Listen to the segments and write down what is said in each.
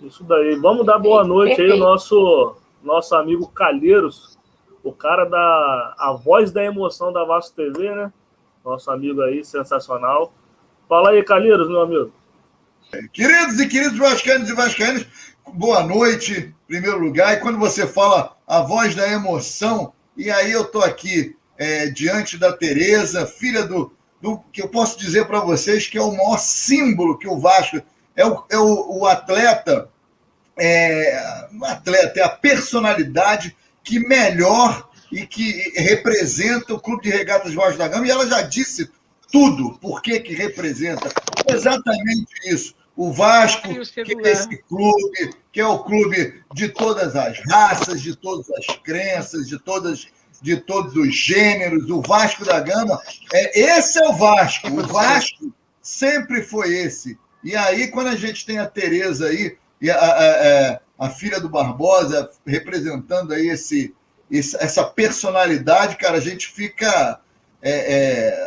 Isso daí. Vamos dar boa noite aí ao nosso amigo Calheiros, o cara a voz da emoção da Vasco TV, né? Nosso amigo aí, sensacional. Fala aí, Calheiros, meu amigo. Queridos e queridos vascaínos e vascaínas, boa noite, em primeiro lugar. E quando você fala a voz da emoção, e aí eu estou aqui diante da Tereza, filha do que eu posso dizer para vocês que é o maior símbolo que o Vasco o atleta, é a personalidade que melhor e que representa o Clube de Regatas Vasco da Gama, e ela já disse tudo, por que representa. Exatamente isso. O Vasco, que é esse clube, que é o clube de todas as raças, de todas as crenças, de todos os gêneros. O Vasco da Gama, esse é o Vasco. O Vasco sempre foi esse. E aí, quando a gente tem a Tereza aí, e a filha do Barbosa, representando aí essa personalidade, cara, a gente fica...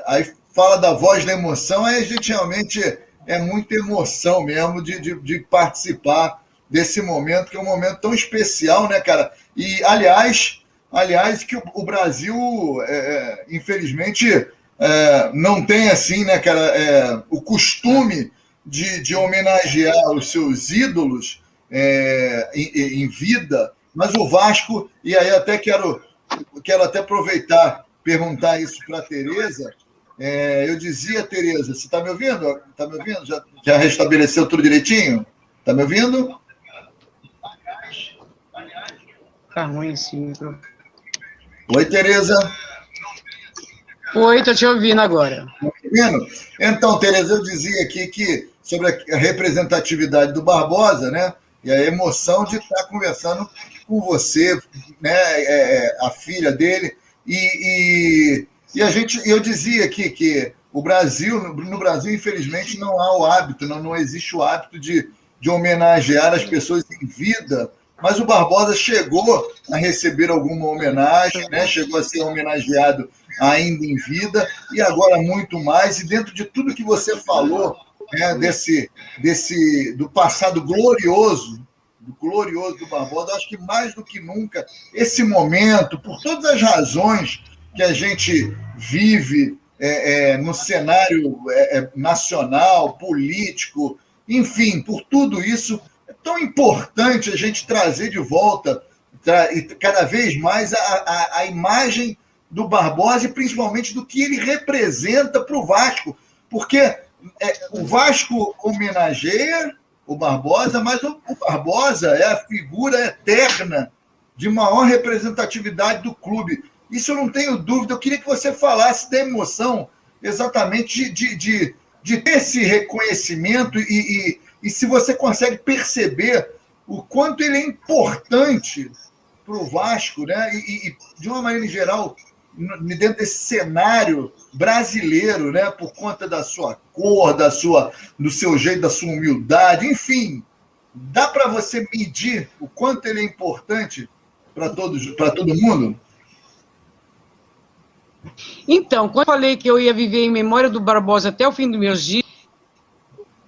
aí fala da voz da emoção, aí a gente realmente muita emoção mesmo de participar desse momento, que é um momento tão especial, né, cara? E, aliás que o Brasil, infelizmente, não tem, assim, né, cara, o costume de homenagear os seus ídolos em vida, mas o Vasco, e aí até quero até aproveitar, perguntar isso para a Tereza. Eu dizia, Tereza, você está me ouvindo? Está me ouvindo? Já restabeleceu tudo direitinho? Está me ouvindo? Tá ruim, sim. Oi, Tereza. Oi, estou te ouvindo agora. Tá me ouvindo? Então, Tereza, eu dizia aqui sobre a representatividade do Barbosa, né? E a emoção de estar conversando com você, né? A filha dele. E eu dizia aqui que no Brasil, infelizmente, não há o hábito, não existe o hábito de homenagear as pessoas em vida, mas o Barbosa chegou a receber alguma homenagem, né? Chegou a ser homenageado ainda em vida, e agora muito mais. E dentro de tudo que você falou, né, do passado glorioso do Barbosa, eu acho que mais do que nunca, esse momento, por todas as razões que a gente vive no cenário nacional, político, enfim, por tudo isso, é tão importante a gente trazer de volta e cada vez mais a imagem do Barbosa, e principalmente do que ele representa para o Vasco, porque o Vasco homenageia o Barbosa, mas o Barbosa é a figura eterna de maior representatividade do clube. Isso eu não tenho dúvida. Eu queria que você falasse da emoção exatamente de ter esse reconhecimento e se você consegue perceber o quanto ele é importante para o Vasco, né? E de uma maneira geral, dentro desse cenário brasileiro, né? Por conta da sua cor, do seu jeito, da sua humildade, enfim, dá para você medir o quanto ele é importante para todo mundo? Então, quando eu falei que eu ia viver em memória do Barbosa até o fim dos meus dias,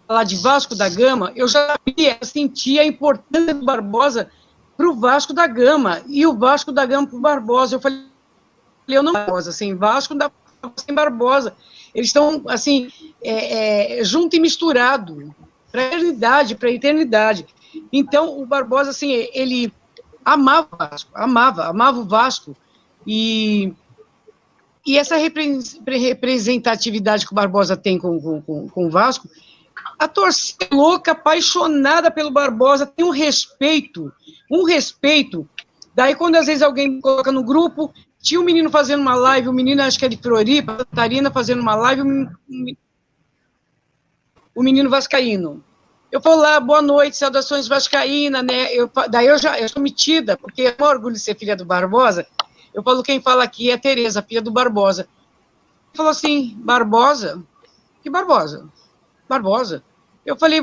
falar de Vasco da Gama, eu já sentia a importância do Barbosa para o Vasco da Gama, e o Vasco da Gama para o Barbosa. Eu falei, eu não Barbosa, sem Vasco, não dá sem Barbosa. Eles estão, assim, junto e misturado, para a eternidade. Então, o Barbosa, assim, ele amava o Vasco, amava o Vasco, e essa representatividade que o Barbosa tem com o Vasco, a torcida louca, apaixonada pelo Barbosa, tem um respeito. Daí, quando às vezes alguém me coloca no grupo, tinha um menino fazendo uma live, um menino, acho que é de Floripa, Catarina, fazendo uma live, o menino vascaíno. Eu falo lá, boa noite, saudações vascaína, né? Daí eu sou metida, porque é um orgulho de ser filha do Barbosa. Eu falo, quem fala aqui é a Tereza, filha do Barbosa. Ele falou assim, Barbosa? Que Barbosa? Barbosa. Eu falei,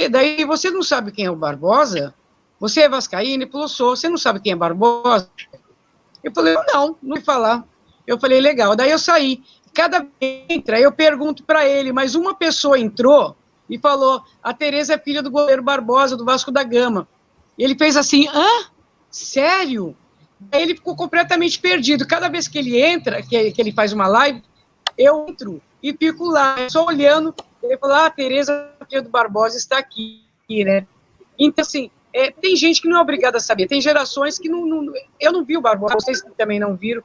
daí você não sabe quem é o Barbosa? Você é vascaíno? Ele falou, sou. Você não sabe quem é Barbosa? Eu falei, não vou falar. Eu falei, legal. Daí eu saí. Cada vez que entra, eu pergunto para ele, mas uma pessoa entrou, e falou, a Tereza é filha do goleiro Barbosa, do Vasco da Gama. Ele fez assim, sério? Aí ele ficou completamente perdido. Cada vez que ele entra, que ele faz uma live, eu entro e fico lá, só olhando. Ele falou, a Tereza, filha do Barbosa, está aqui, né? Então, assim, tem gente que não é obrigada a saber. Tem gerações que não... Eu não vi o Barbosa, vocês também não viram,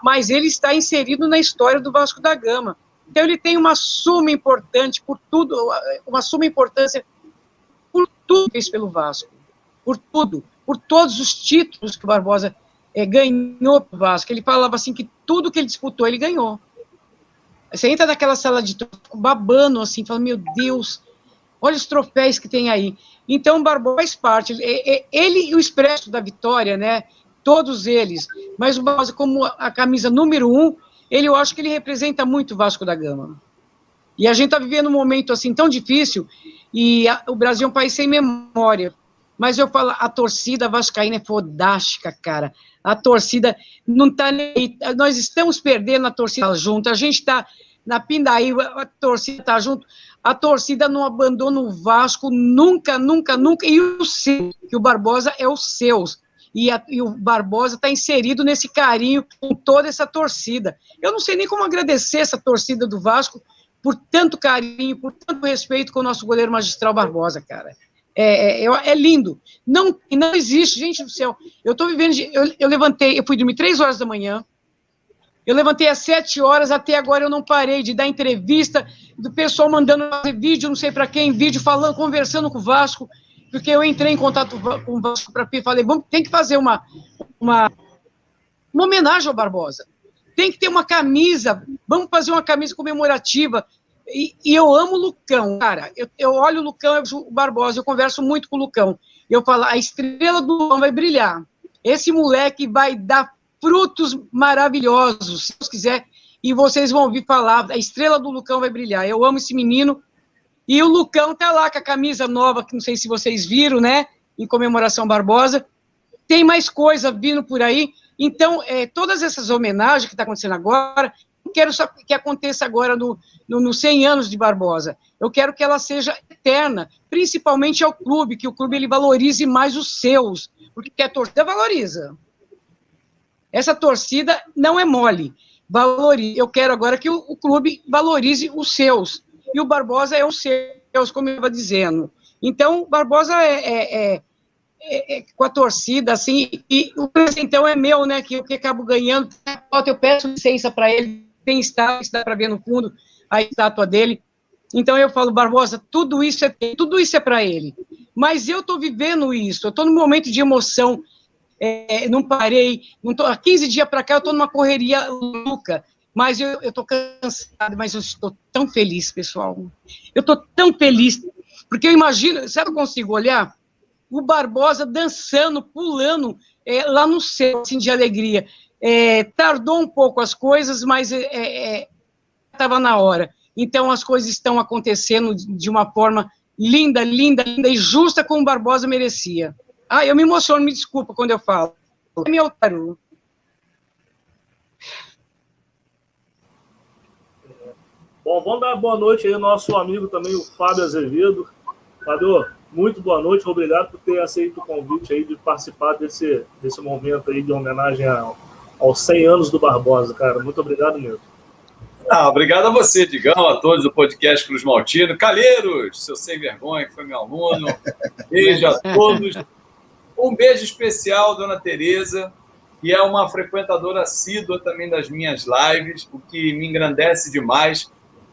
mas ele está inserido na história do Vasco da Gama. Então, ele tem uma suma importante por tudo, uma suma importância por tudo que fez pelo Vasco. Por tudo, por todos os títulos que o Barbosa ganhou para o Vasco. Ele falava assim que tudo que ele disputou, ele ganhou. Você entra naquela sala de babando, assim, falando, meu Deus, olha os troféus que tem aí. Então, o Barbosa faz parte. Ele e o Expresso da Vitória, né? Todos eles. Mas o Barbosa, como a camisa número 1, eu acho que ele representa muito o Vasco da Gama. E a gente está vivendo um momento assim tão difícil, e o Brasil é um país sem memória. Mas eu falo, a torcida vascaína é fodástica, cara. A torcida não está nem... Nós estamos perdendo a torcida junto. A gente está na Pindaíba, a torcida está junto. A torcida não abandona o Vasco nunca, nunca, nunca. E o seu, que o Barbosa é os seus. E o Barbosa está inserido nesse carinho com toda essa torcida. Eu não sei nem como agradecer essa torcida do Vasco por tanto carinho, por tanto respeito com o nosso goleiro magistral Barbosa, cara. É lindo. Não existe, gente do céu. Eu estou vivendo... Eu levantei, eu fui dormir 3 horas da manhã, eu levantei às 7 horas, até agora eu não parei de dar entrevista, do pessoal mandando fazer vídeo, não sei para quem, vídeo falando, conversando com o Vasco, porque eu entrei em contato com o Vasco para falei, tem que fazer uma homenagem ao Barbosa. Tem que ter uma camisa, vamos fazer uma camisa comemorativa. E eu amo o Lucão, cara. Eu olho o Lucão, o Barbosa, eu converso muito com o Lucão. Eu falo, a estrela do Lucão vai brilhar. Esse moleque vai dar frutos maravilhosos, se Deus quiser, e vocês vão ouvir falar, a estrela do Lucão vai brilhar. Eu amo esse menino. E o Lucão tá lá com a camisa nova, que não sei se vocês viram, né? Em comemoração Barbosa. Tem mais coisa vindo por aí. Então, todas essas homenagens que está acontecendo agora, não quero só que aconteça agora nos 100 anos de Barbosa. Eu quero que ela seja eterna, principalmente ao clube, que o clube ele valorize mais os seus, porque a torcida valoriza. Essa torcida não é mole. Valoriza. Eu quero agora que o clube valorize os seus. E o Barbosa é os seus, como eu estava dizendo. Então, o Barbosa com a torcida, assim, e o presente, então, é meu, né, que eu acabo ganhando. Eu peço licença para ele, tem estátua, dá para ver no fundo a estátua dele. Então, eu falo, Barbosa, tudo isso é para ele. Mas eu estou vivendo isso, eu estou num momento de emoção, não parei, há 15 dias para cá eu estou numa correria louca, mas eu estou cansada, mas eu estou tão feliz, pessoal. Eu estou tão feliz, porque eu imagino, sabe, eu consigo olhar o Barbosa dançando, pulando lá no céu, assim, de alegria. Tardou um pouco as coisas, mas estava na hora. Então, as coisas estão acontecendo de uma forma linda, linda, linda e justa, como o Barbosa merecia. Eu me emociono, me desculpa quando eu falo. É meu caro. Bom, vamos dar boa noite aí ao nosso amigo também, o Fábio Azevedo. Fábio, muito boa noite, obrigado por ter aceito o convite aí de participar desse momento aí de homenagem aos 100 anos do Barbosa, cara. Muito obrigado mesmo. Obrigado a você, Digão, a todos do podcast Cruz Maltino. Calheiros, seu sem vergonha, que foi meu aluno. Beijo a todos. Um beijo especial, dona Tereza, que é uma frequentadora assídua também das minhas lives, o que me engrandece demais.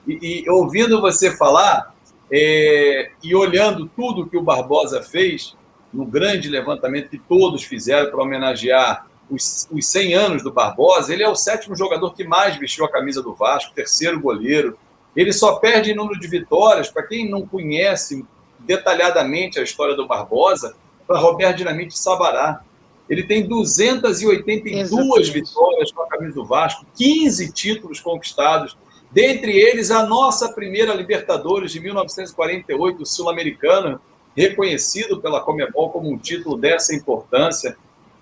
E ouvindo você falar, e olhando tudo que o Barbosa fez, no grande levantamento que todos fizeram para homenagear os 100 anos do Barbosa, ele é o 7º jogador que mais vestiu a camisa do Vasco, 3º goleiro. Ele só perde em número de vitórias, para quem não conhece detalhadamente a história do Barbosa, para Roberto Dinamite Sabará. Ele tem 282 vitórias com a camisa do Vasco, 15 títulos conquistados, dentre eles a nossa primeira Libertadores de 1948, Sul-Americana, reconhecido pela Conmebol como um título dessa importância.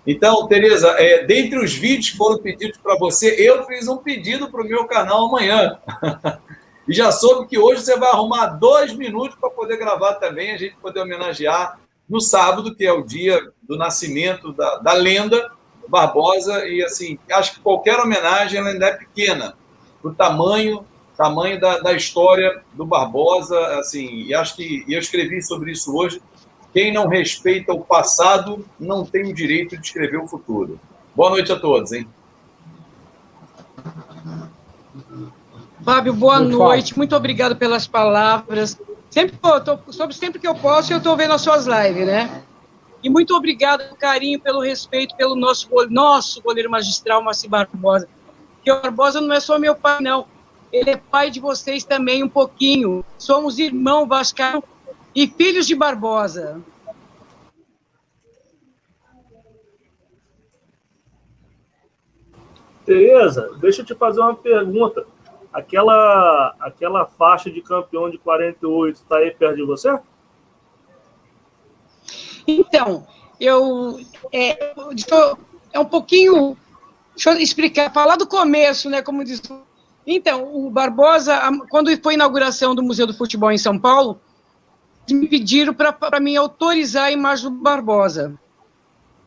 Então, Tereza, dentre os vídeos que foram pedidos para você, eu fiz um pedido para o meu canal amanhã. E já soube que hoje você vai arrumar 2 minutos para poder gravar também, a gente poder homenagear no sábado, que é o dia do nascimento da lenda Barbosa. E, assim, acho que qualquer homenagem ela ainda é pequena, do tamanho da história do Barbosa. Assim, e acho que eu escrevi sobre isso hoje. Quem não respeita o passado não tem o direito de escrever o futuro. Boa noite a todos, hein? Fábio, boa noite. Muito obrigado pelas palavras. Sempre que eu posso, eu estou vendo as suas lives, né? E muito obrigado pelo carinho, pelo respeito, pelo nosso goleiro magistral, Moacir Barbosa. Porque o Barbosa não é só meu pai, não. Ele é pai de vocês também, um pouquinho. Somos irmão vascaíno e filhos de Barbosa. Tereza, deixa eu te fazer uma pergunta. Aquela faixa de campeão de 48 está aí perto de você? Então, é um pouquinho... Deixa eu explicar, falar do começo, né, como diz... Então, o Barbosa, quando foi a inauguração do Museu do Futebol em São Paulo, me pediram para mim autorizar a imagem do Barbosa,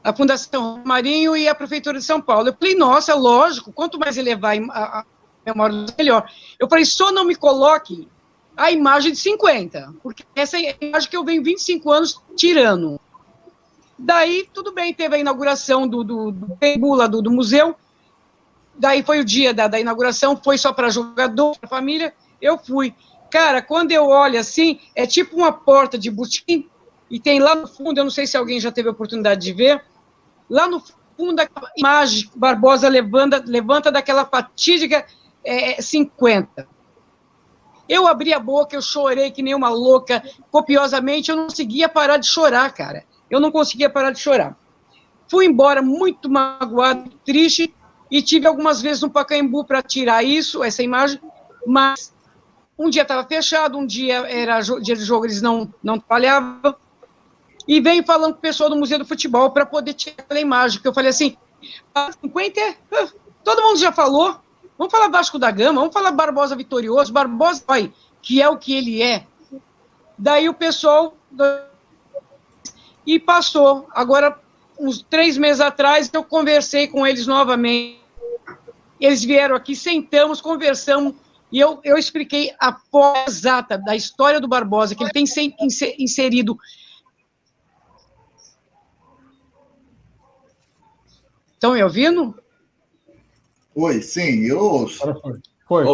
a Fundação Marinho e a Prefeitura de São Paulo. Eu falei, nossa, lógico, quanto mais elevar a memória, melhor. Eu falei, só não me coloque a imagem de 50, porque essa é a imagem que eu venho 25 anos tirando. Daí, tudo bem, teve a inauguração do museu. Daí foi o dia da inauguração, foi só para jogador, para família, eu fui. Cara, quando eu olho assim, é tipo uma porta de botim, e tem lá no fundo, eu não sei se alguém já teve a oportunidade de ver, lá no fundo, a imagem Barbosa levanta daquela fatídica 50. Eu abri a boca, eu chorei que nem uma louca, copiosamente, eu não conseguia parar de chorar, cara. Eu não conseguia parar de chorar. Fui embora muito magoado, triste, e tive algumas vezes no Pacaembu para tirar essa imagem, mas um dia estava fechado, um dia era dia de jogo, eles não trabalhavam, e veio falando com o pessoal do Museu do Futebol para poder tirar aquela imagem, que eu falei assim, 50 todo mundo já falou, vamos falar Vasco da Gama, vamos falar Barbosa vitorioso, Barbosa, que é o que ele é. Daí o pessoal... E passou. Agora, uns 3 meses atrás, eu conversei com eles novamente. Eles vieram aqui, sentamos, conversamos, e eu expliquei a forma exata da história do Barbosa, que ele tem inserido. Estão me ouvindo? Oi, sim, eu ouço. Foi.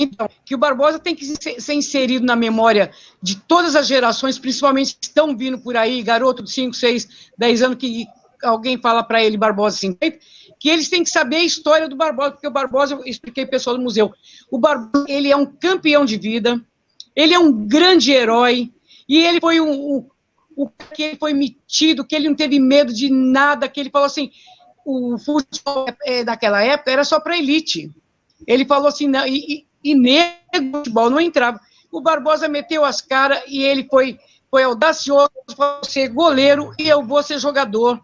Então, que o Barbosa tem que ser inserido na memória de todas as gerações, principalmente que estão vindo por aí, garoto de 5, 6, 10 anos, que alguém fala para ele Barbosa 50, que eles têm que saber a história do Barbosa, porque o Barbosa, eu expliquei para o pessoal do museu, o Barbosa, ele é um campeão de vida, ele é um grande herói, e ele foi que ele foi metido, que ele não teve medo de nada, que ele falou assim, o futebol daquela época era só para elite. Ele falou assim, não, e negro futebol não entrava. O Barbosa meteu as caras e ele foi audacioso para ser goleiro e eu vou ser jogador.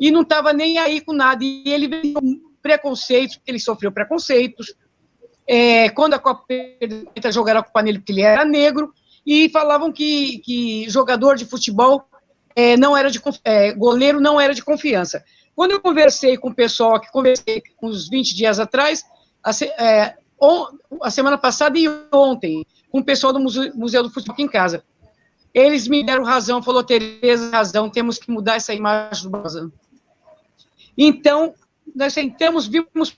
E não estava nem aí com nada. E ele veio com preconceitos, ele sofreu preconceitos. Quando a Copa jogaram com o Panelli, porque ele era negro, e falavam que jogador de futebol goleiro não era de confiança. Quando eu conversei com o pessoal, uns 20 dias atrás, a semana passada e ontem, com o pessoal do Museu do Futebol aqui em casa, eles me deram razão, falou, Tereza, razão, temos que mudar essa imagem do Barbosa. Então, nós sentamos, vimos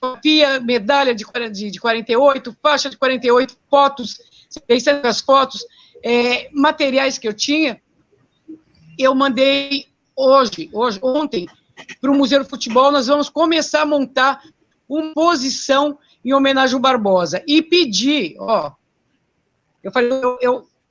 medalha de 48, faixa de 48, fotos, 600 fotos, materiais que eu tinha, eu mandei ontem, para o Museu do Futebol, nós vamos começar a montar uma posição em homenagem ao Barbosa. E pedir, eu falei,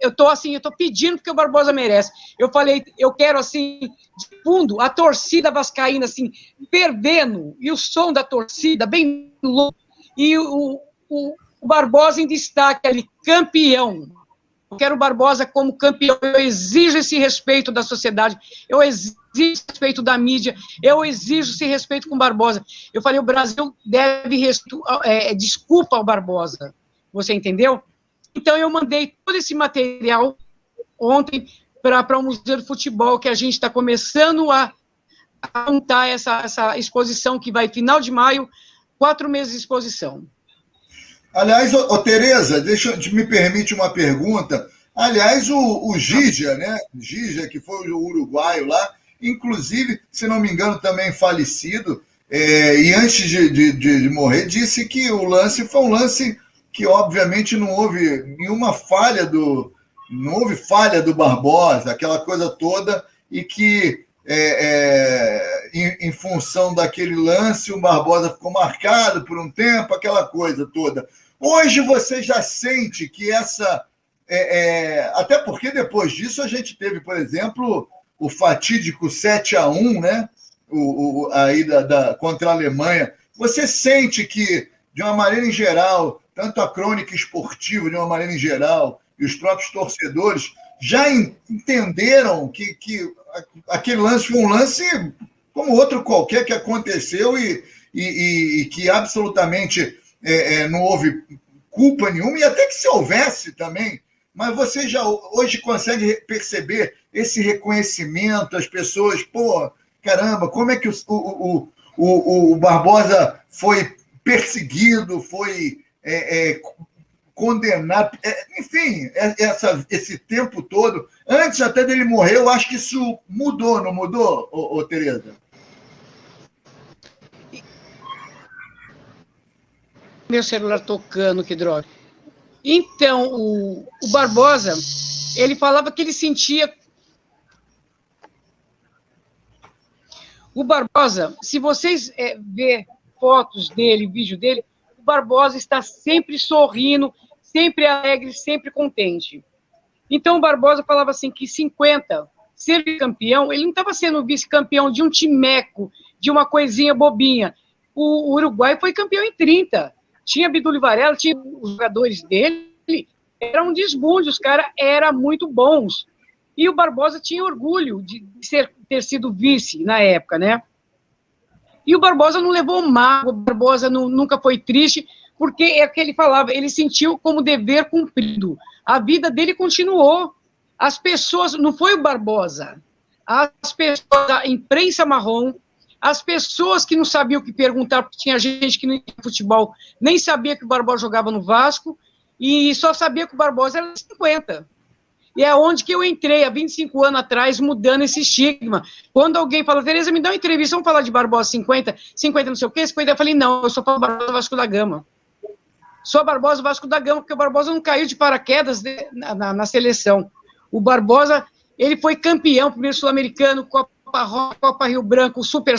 eu tô pedindo porque o Barbosa merece. Eu falei, eu quero, assim, de fundo, a torcida vascaína, assim, fervendo, e o som da torcida bem louco, e o Barbosa em destaque ali, campeão. Eu quero o Barbosa como campeão, eu exijo esse respeito da sociedade, eu exijo esse respeito da mídia, eu exijo esse respeito com o Barbosa. Eu falei, o Brasil deve desculpa ao Barbosa, você entendeu? Então, eu mandei todo esse material ontem para o Museu do Futebol, que a gente está começando a montar essa exposição, que vai final de maio, 4 meses de exposição. Aliás, Tereza, me permite uma pergunta. Aliás, o Gija, né? Gija, que foi o uruguaio lá, inclusive, se não me engano, também falecido, e antes de morrer, disse que o lance foi um lance que, obviamente, não houve nenhuma falha não houve falha do Barbosa, aquela coisa toda, e que, em função daquele lance, o Barbosa ficou marcado por um tempo, aquela coisa toda. Hoje você já sente que essa... até porque depois disso a gente teve, por exemplo, o fatídico 7-1, né? Aí contra a Alemanha. Você sente que, de uma maneira em geral, tanto a crônica esportiva, de uma maneira em geral, e os próprios torcedores já entenderam que aquele lance foi um lance como outro qualquer que aconteceu e que absolutamente não houve culpa nenhuma, e até que se houvesse também, mas você já hoje consegue perceber esse reconhecimento, as pessoas, pô, caramba, como é que o Barbosa foi perseguido, foi condenado, enfim, esse tempo todo, antes até dele morrer, eu acho que isso mudou, não mudou, Tereza? Meu celular tocando, que droga. Então, o Barbosa, ele falava que ele sentia... O Barbosa, se vocês ver fotos dele, vídeo dele, o Barbosa está sempre sorrindo, sempre alegre, sempre contente. Então, o Barbosa falava assim que 50, ser campeão, ele não estava sendo vice-campeão de um timeco, de uma coisinha bobinha. O Uruguai foi campeão em 30. Tinha Abdul Varela, tinha os jogadores dele, era um desbunde, os caras eram muito bons. E o Barbosa tinha orgulho de ter sido vice na época, né? E o Barbosa não levou mágoa, o Barbosa nunca foi triste, porque é o que ele falava, ele sentiu como dever cumprido. A vida dele continuou. As pessoas, não foi o Barbosa, as pessoas da imprensa marrom, as pessoas que não sabiam o que perguntar, porque tinha gente que não tinha futebol, nem sabia que o Barbosa jogava no Vasco, e só sabia que o Barbosa era 50. E é onde que eu entrei, há 25 anos atrás, mudando esse estigma. Quando alguém fala, Tereza, me dá uma entrevista, vamos falar de Barbosa 50 não sei o quê, 50, eu falei, não, eu sou Barbosa Vasco da Gama. Sou Barbosa Vasco da Gama, porque o Barbosa não caiu de paraquedas na seleção. O Barbosa, ele foi campeão, primeiro sul-americano, Copa Rio Branco, Super.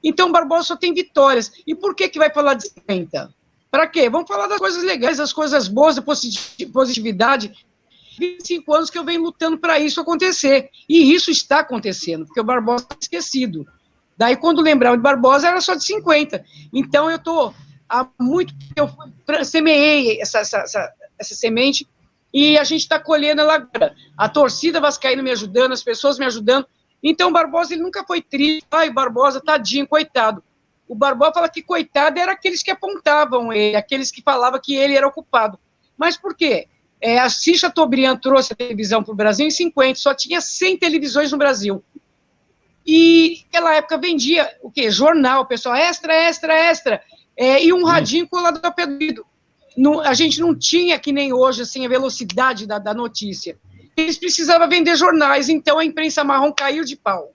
Então, o Barbosa só tem vitórias. E por que vai falar de 50? Para quê? Vamos falar das coisas legais, das coisas boas, da positividade. 25 anos que eu venho lutando para isso acontecer. E isso está acontecendo, porque o Barbosa está esquecido. Daí, quando lembrava de Barbosa, era só de 50. Então, eu semeei essa semente e a gente está colhendo ela agora. A torcida vascaína me ajudando, as pessoas me ajudando. Então, o Barbosa, ele nunca foi triste. Ai, Barbosa, tadinho, coitado. O Barbosa fala que coitado era aqueles que apontavam ele, aqueles que falavam que ele era o culpado. Mas por quê? A Assis Chateaubriand trouxe a televisão para o Brasil em 50, só tinha 100 televisões no Brasil. E naquela época vendia o quê? Jornal, pessoal, extra, e um radinho colado ao pé do vidro. A gente não tinha, que nem hoje, assim, a velocidade da notícia. Eles precisavam vender jornais, então a imprensa marrom caiu de pau.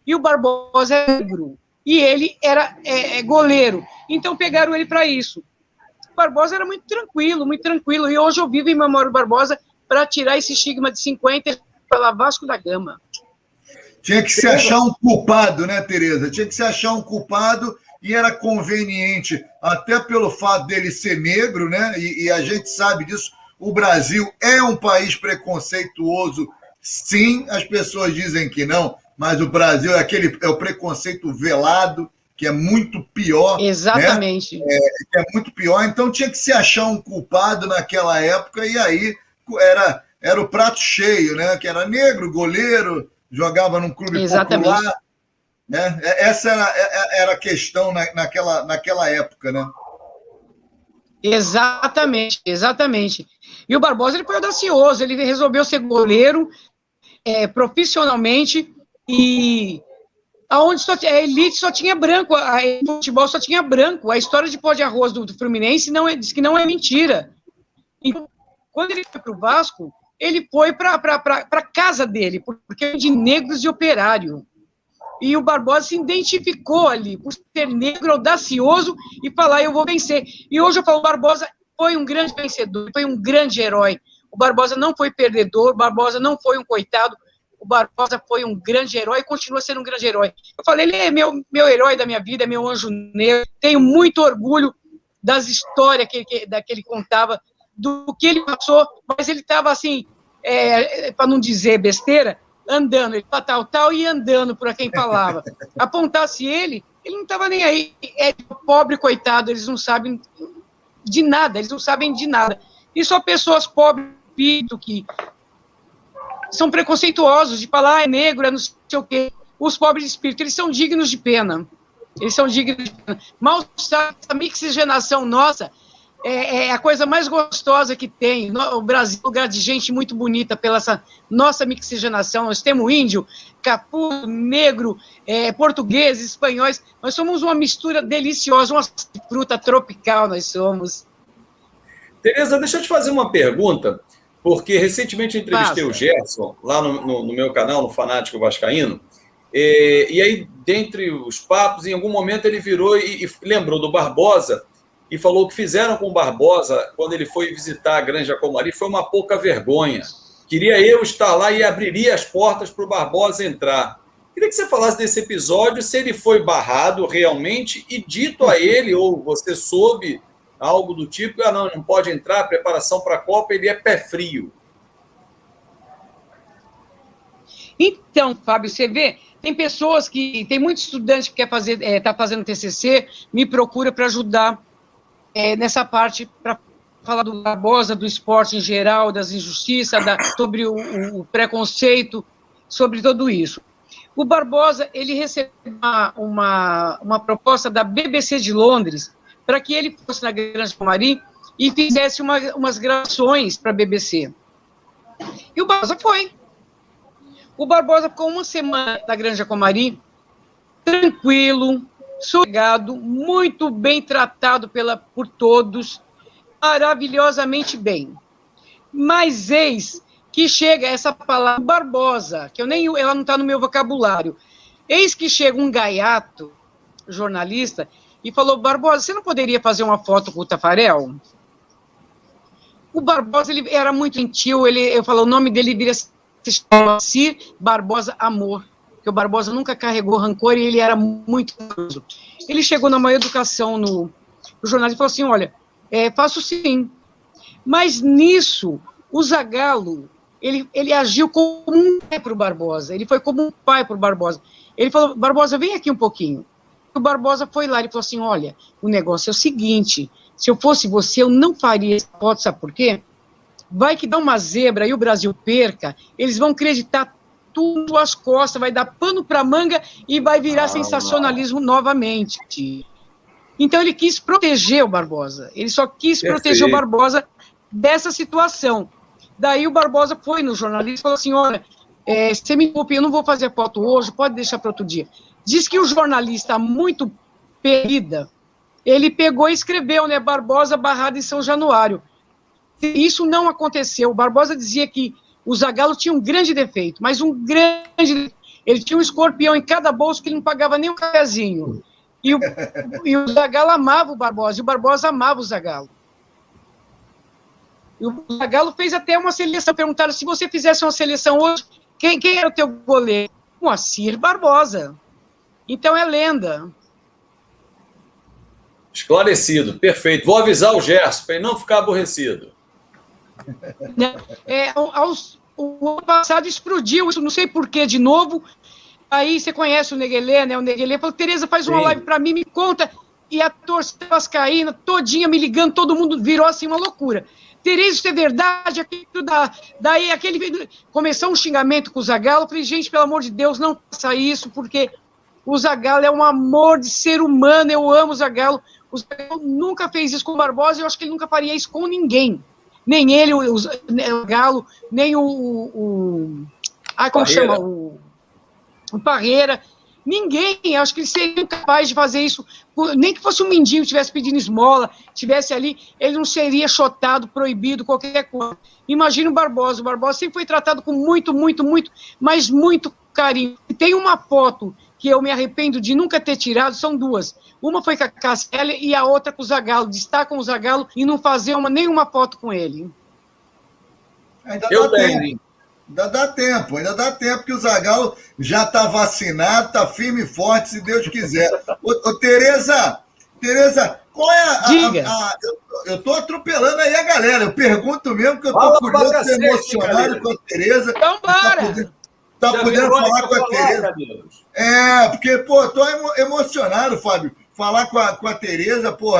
E o Barbosa era negro, e ele era goleiro. Então pegaram ele para isso. O Barbosa era muito tranquilo, e hoje eu vivo em memória do Barbosa para tirar esse estigma de 50 para Vasco da Gama. Tinha que se achar um culpado, né, Tereza? Tinha que se achar um culpado, e era conveniente, até pelo fato dele ser negro, né? E a gente sabe disso. O Brasil é um país preconceituoso, sim, as pessoas dizem que não, mas o Brasil é o preconceito velado, que é muito pior. Exatamente. Né? É muito pior. Então tinha que se achar um culpado naquela época, e aí era o prato cheio, né? Que era negro, goleiro, jogava num clube popular. Né? Essa era a questão naquela época, né? Exatamente. E o Barbosa ele foi audacioso, ele resolveu ser goleiro profissionalmente, e aonde a elite só tinha branco, o futebol só tinha branco. A história de pó de arroz do Fluminense diz que não é mentira. Então, quando ele foi para o Vasco, ele foi para a casa dele, porque é de negros e operário. E o Barbosa se identificou ali por ser negro, audacioso, e falar, eu vou vencer. E hoje eu falo, o Barbosa foi um grande vencedor, foi um grande herói. O Barbosa não foi perdedor, o Barbosa não foi um coitado, o Barbosa foi um grande herói e continua sendo um grande herói. Eu falei, ele é meu herói da minha vida, meu anjo negro. Tenho muito orgulho das histórias que ele contava, do que ele passou, mas ele estava assim, para não dizer besteira, andando, ele tal, e andando por quem falava. Apontasse ele não estava nem aí. É pobre, coitado, eles não sabem de nada, E só pessoas pobres, que são preconceituosos de falar, é negro, é não sei o quê. Os pobres de espírito, eles são dignos de pena. Mal sabe, essa mixigenação nossa é a coisa mais gostosa que tem. O Brasil é um lugar de gente muito bonita pela essa nossa mixigenação. Nós temos índio, capu, negro, portugueses, espanhóis. Nós somos uma mistura deliciosa, uma fruta tropical nós somos. Tereza, deixa eu te fazer uma pergunta, porque recentemente eu entrevistei o Gerson, lá no meu canal, no Fanático Vascaíno, e aí, dentre os papos, em algum momento ele virou e lembrou do Barbosa, e falou que fizeram com o Barbosa, quando ele foi visitar a Granja Comari, foi uma pouca vergonha. Queria eu estar lá e abriria as portas para o Barbosa entrar. Queria que você falasse desse episódio, se ele foi barrado realmente e dito a ele, ou você soube algo do tipo, não pode entrar, preparação para a Copa, ele é pé frio. Então, Fábio, você vê, tem muitos estudantes que quer tá fazendo TCC, me procura para ajudar nessa parte, para falar do Barbosa, do esporte em geral, das injustiças, sobre o preconceito, sobre tudo isso. O Barbosa, ele recebeu uma proposta da BBC de Londres para que ele fosse na Granja Comari e fizesse umas gravações para a BBC. E o Barbosa foi. O Barbosa ficou uma semana na Granja Comari, tranquilo, sossegado, muito bem tratado por todos, maravilhosamente bem. Mas eis que chega essa palavra Barbosa, que ela não está no meu vocabulário. Eis que chega um gaiato, jornalista, e falou, Barbosa, você não poderia fazer uma foto com o Tafarel? O Barbosa, ele era muito gentil, eu falo, o nome dele vira se chama Cir Barbosa Amor, porque o Barbosa nunca carregou rancor e ele era muito curioso. Ele chegou na maior educação no jornal e falou assim, olha, faço sim. Mas nisso, o Zagallo, ele agiu como um pai para o Barbosa, ele foi como um pai para o Barbosa. Ele falou, Barbosa, vem aqui um pouquinho. O Barbosa foi lá e falou assim, olha, o negócio é o seguinte, se eu fosse você, eu não faria essa foto, sabe por quê? Vai que dá uma zebra e o Brasil perca, eles vão acreditar tudo às costas, vai dar pano para manga e vai virar sensacionalismo novamente. Então ele quis proteger o Barbosa, ele só quis proteger o Barbosa dessa situação. Daí o Barbosa foi no jornalista e falou assim, olha, você me desculpe, eu não vou fazer foto hoje, pode deixar para outro dia. Diz que o jornalista, muito perida, ele pegou e escreveu, né, Barbosa barrado em São Januário. Isso não aconteceu. O Barbosa dizia que o Zagallo tinha um grande defeito, mas ele tinha um escorpião em cada bolso que ele não pagava nem um cafezinho. E o Zagallo amava o Barbosa, e o Barbosa amava o Zagallo. E o Zagallo fez até uma seleção. Perguntaram, se você fizesse uma seleção hoje, quem era o teu goleiro? Moacir Barbosa. Então é lenda. Esclarecido, perfeito. Vou avisar o Gerson para ele não ficar aborrecido. O ano passado explodiu, isso não sei porquê de novo. Aí você conhece o Neguelê, né? O Neguelê falou, Tereza, faz uma live para mim, me conta. e a torcida vascaína todinha me ligando, todo mundo virou assim uma loucura. Tereza, isso é verdade? Daí começou um xingamento com o Zagallo. Eu falei, gente, pelo amor de Deus, não faça isso, porque o Zagallo é um amor de ser humano, eu amo o Zagallo. O Zagallo nunca fez isso com o Barbosa, eu acho que ele nunca faria isso com ninguém. Nem ele, o Zagallo, nem como chama? O Parreira. Ninguém, acho que eles seriam capazes de fazer isso, nem que fosse um mendigo estivesse pedindo esmola, estivesse ali, ele não seria chotado, proibido, qualquer coisa. Imagina o Barbosa sempre foi tratado com muito, muito, muito, mas muito carinho. E tem uma foto que eu me arrependo de nunca ter tirado, são duas. Uma foi com a Casselli e a outra com o Zagallo. Destacam o Zagallo e não fazer nenhuma foto com ele. Eu tenho. Ainda dá tempo, que o Zagallo já está vacinado, está firme e forte, se Deus quiser. Ô, Tereza, qual é Diga. Eu estou atropelando aí a galera, eu pergunto mesmo, que eu estou curioso, emocionado com a Tereza. Então, para! Tá podendo falar com a Tereza. Porque, pô, estou emocionado, Fábio, falar com a Tereza, pô,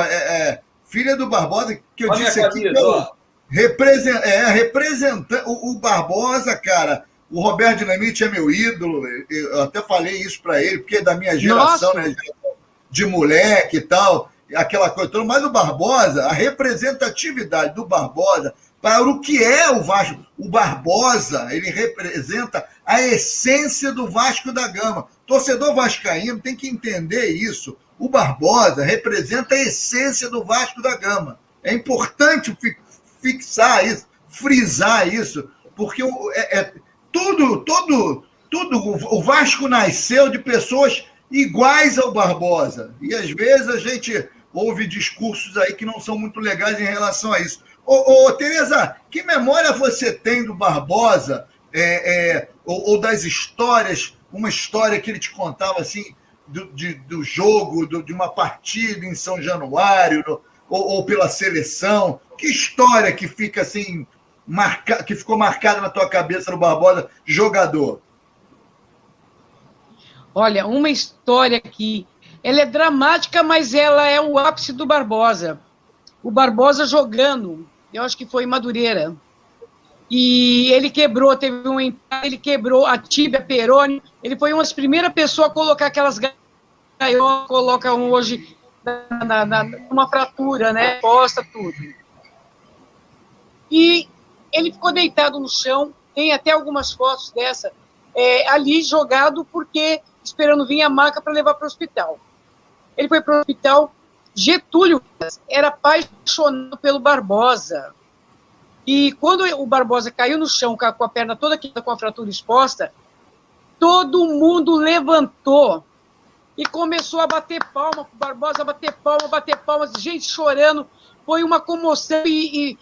filha do Barbosa, que eu disse aqui, representando o Barbosa, cara. O Roberto Dinamite é meu ídolo. Eu até falei isso para ele, porque é da minha geração, né, de moleque e tal, aquela coisa toda. Mas o Barbosa, a representatividade do Barbosa para o que é o Vasco. O Barbosa, ele representa a essência do Vasco da Gama. Torcedor vascaíno tem que entender isso. O Barbosa representa a essência do Vasco da Gama. É importante fixar isso, frisar isso, porque tudo, o Vasco nasceu de pessoas iguais ao Barbosa, e às vezes a gente ouve discursos aí que não são muito legais em relação a isso. Tereza, que memória você tem do Barbosa, ou das histórias, uma história que ele te contava assim, do jogo, de uma partida em São Januário, ou pela seleção? Que história que fica assim, que ficou marcada na tua cabeça do Barbosa, jogador? Olha, uma história que ela é dramática, mas ela é o ápice do Barbosa. O Barbosa jogando, eu acho que foi em Madureira, e ele quebrou, ele quebrou a tíbia perone, ele foi uma das primeiras pessoas a colocar aquelas gaiolas, colocam hoje uma fratura, né? Posta tudo. E ele ficou deitado no chão, tem até algumas fotos dessa, ali jogado, porque esperando vir a maca para levar para o hospital. Ele foi para o hospital. Getúlio era apaixonado pelo Barbosa. E quando o Barbosa caiu no chão com a perna toda com a fratura exposta, todo mundo levantou e começou a bater palma para o Barbosa, bater palmas, gente chorando, foi uma comoção, e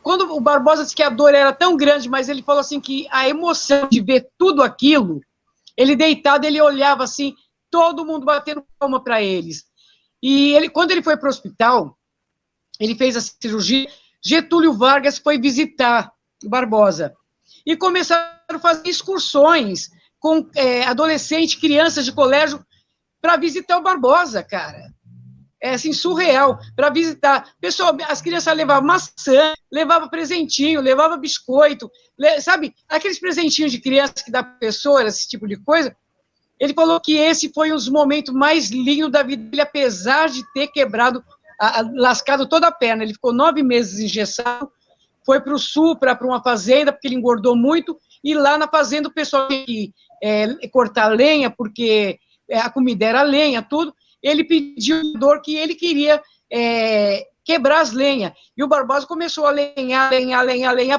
quando o Barbosa disse que a dor era tão grande, mas ele falou assim que a emoção de ver tudo aquilo, ele deitado, ele olhava assim, todo mundo batendo palma para eles. E quando ele foi para o hospital, ele fez a cirurgia, Getúlio Vargas foi visitar o Barbosa, e começaram a fazer excursões com adolescentes, crianças de colégio, para visitar o Barbosa, cara. É assim, surreal, para visitar. Pessoal, as crianças levavam maçã, levavam presentinho, levavam biscoito, sabe? Aqueles presentinhos de criança que dá para pessoa, esse tipo de coisa. Ele falou que esse foi um dos momentos mais lindos da vida dele, apesar de ter quebrado, lascado toda a perna. Ele ficou 9 meses engessado, foi para o sul, para uma fazenda, porque ele engordou muito, e lá na fazenda o pessoal tinha que cortar lenha, porque a comida era lenha, tudo. Ele pediu dor que ele queria quebrar as lenhas. E o Barbosa começou a lenhar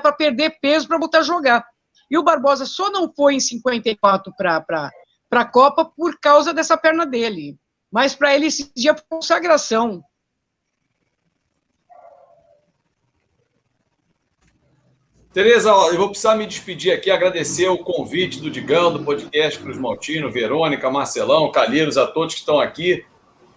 para perder peso para botar a jogar. E o Barbosa só não foi em 54 para a Copa por causa dessa perna dele. Mas para ele esse dia foi consagração. Tereza, eu vou precisar me despedir aqui, agradecer o convite do Digão, do podcast Cruz Maltino, Verônica, Marcelão, Calheiros, a todos que estão aqui.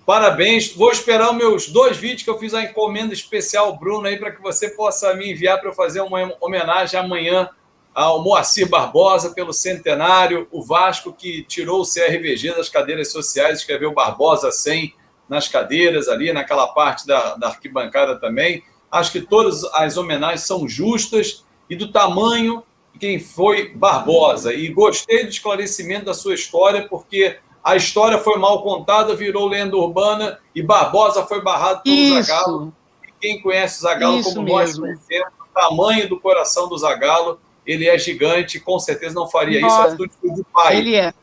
Parabéns. Vou esperar os meus 2 vídeos que eu fiz a encomenda especial, Bruno, aí, para que você possa me enviar para eu fazer uma homenagem amanhã ao Moacir Barbosa pelo centenário, o Vasco que tirou o CRVG das cadeiras sociais, escreveu Barbosa 100 nas cadeiras ali, naquela parte da arquibancada também. Acho que todas as homenagens são justas e do tamanho de quem foi Barbosa. E gostei do esclarecimento da sua história, porque a história foi mal contada, virou lenda urbana e Barbosa foi barrado pelo Zagallo. E quem conhece o Zagallo como nós conhecemos, o tamanho do coração do Zagallo, ele é gigante, com certeza não faria isso a atitude de pai. Ele é.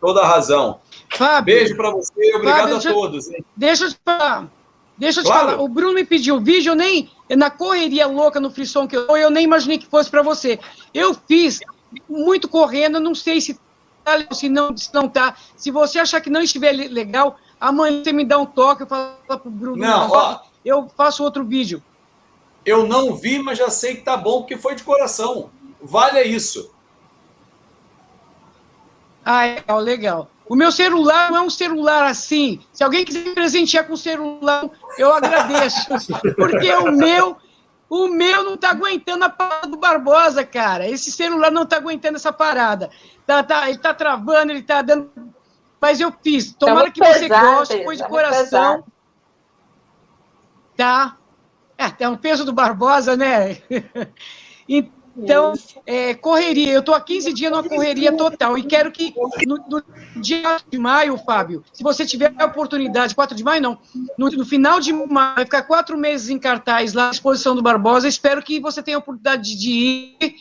Toda a razão. Fábio, beijo para você e obrigado a todos. Hein? Deixa eu te falar. O Bruno me pediu vídeo, eu nem, na correria louca no frisson que eu nem imaginei que fosse para você. Eu fiz muito correndo, não sei se tá, se não tá. Se você achar que não estiver legal, amanhã você me dá um toque, eu falo pro Bruno. Não, ó, eu faço outro vídeo. Eu não vi, mas já sei que tá bom, porque foi de coração. Vale isso. Ah, legal. O meu celular não é um celular assim. Se alguém quiser me presentear com celular, eu agradeço. Porque o meu não está aguentando a parada do Barbosa, cara. Esse celular não está aguentando essa parada. Ele está travando, ele está dando... Mas eu fiz. Tomara que você goste, foi de coração. Tá? Tem um peso do Barbosa, né? Então, correria. Eu estou há 15 dias numa correria total e quero que no dia de maio, Fábio, se você tiver a oportunidade, 4 de maio não, no final de maio, vai ficar 4 meses em cartaz lá na exposição do Barbosa, espero que você tenha a oportunidade de ir,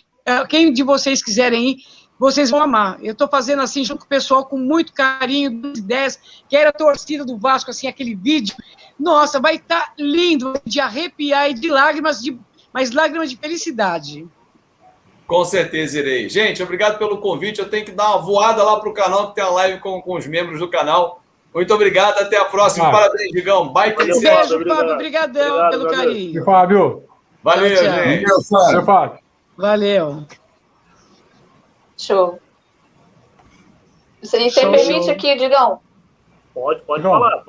quem de vocês quiserem ir, vocês vão amar. Eu estou fazendo assim, junto com o pessoal, com muito carinho, ideias, que era a torcida do Vasco, assim, aquele vídeo, nossa, vai estar lindo, de arrepiar e de lágrimas, mas lágrimas de felicidade. Com certeza irei. Gente, obrigado pelo convite. Eu tenho que dar uma voada lá para o canal, que tem a live com os membros do canal. Muito obrigado. Até a próxima. Parabéns, Digão. Baita iniciativa. Beijo, Fábio. Obrigadão pelo carinho. E Fábio. Valeu, tchau. gente. Valeu, Fábio. Valeu. Show. Você permite aqui, Digão? Pode falar,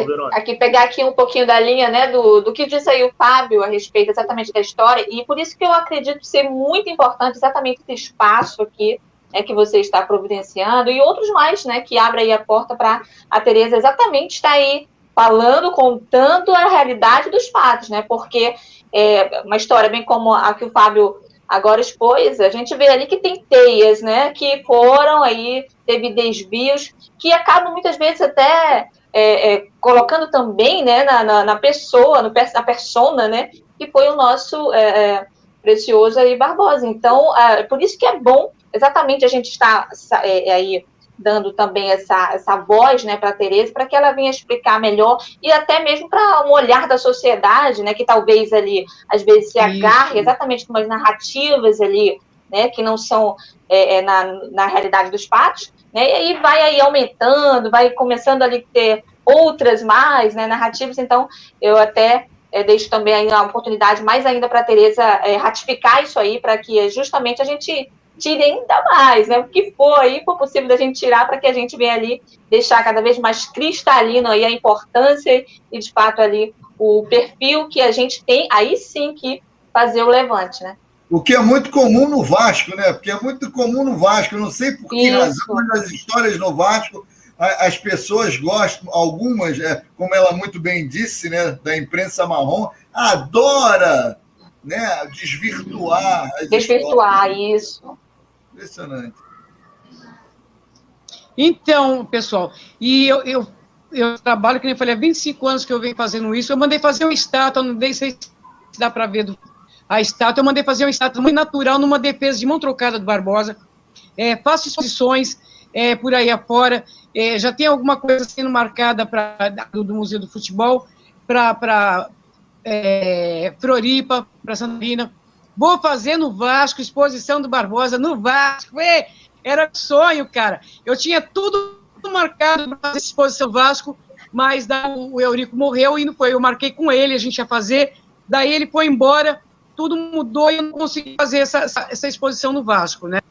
Verônica. Aqui, pegar aqui um pouquinho da linha, né, do que disse aí o Fábio a respeito exatamente da história, e por isso que eu acredito ser muito importante exatamente esse espaço aqui, que você está providenciando, e outros mais, né, que abrem aí a porta para a Tereza exatamente estar aí falando, contando a realidade dos fatos, né, porque uma história bem como a que o Fábio agora expôs, a gente vê ali que tem teias, né, que foram aí, teve desvios, que acabam muitas vezes até colocando também, né, na pessoa, na persona, né, que foi o nosso precioso aí Barbosa. Então, por isso que é bom exatamente a gente estar aí dando também essa voz, né, para a Tereza, para que ela venha explicar melhor e até mesmo para um olhar da sociedade, né, que talvez ali, às vezes, se agarre exatamente com umas narrativas ali, né, que não são na realidade dos fatos, né, e aí vai aí aumentando, vai começando ali a ter outras mais, né, narrativas. Então, eu até deixo também aí a oportunidade mais ainda para a Tereza ratificar isso aí, para que justamente a gente tire ainda mais, né? O que for aí, for possível da gente tirar, para que a gente venha ali deixar cada vez mais cristalino aí a importância e, de fato, ali o perfil que a gente tem, aí sim que fazer o levante, né? O que é muito comum no Vasco, né? Porque é muito comum no Vasco, não sei por que razão, mas as histórias no Vasco, as pessoas gostam, algumas, como ela muito bem disse, né, da imprensa marrom, adora, né, desvirtuar isso. Impressionante. Então, pessoal, e eu trabalho, que nem eu falei, há 25 anos que eu venho fazendo isso. Eu mandei fazer uma estátua, não sei se dá para ver a estátua, eu mandei fazer uma estátua muito natural numa defesa de mão trocada do Barbosa. Faço exposições por aí afora, já tem alguma coisa sendo marcada do Museu do Futebol para Floripa, para Santa Catarina. Vou fazer no Vasco, exposição do Barbosa no Vasco. Era sonho, cara. Eu tinha tudo marcado para fazer exposição do Vasco, mas o Eurico morreu e não foi. Eu marquei com ele, a gente ia fazer. Daí ele foi embora, tudo mudou e eu não consegui fazer essa exposição no Vasco, né?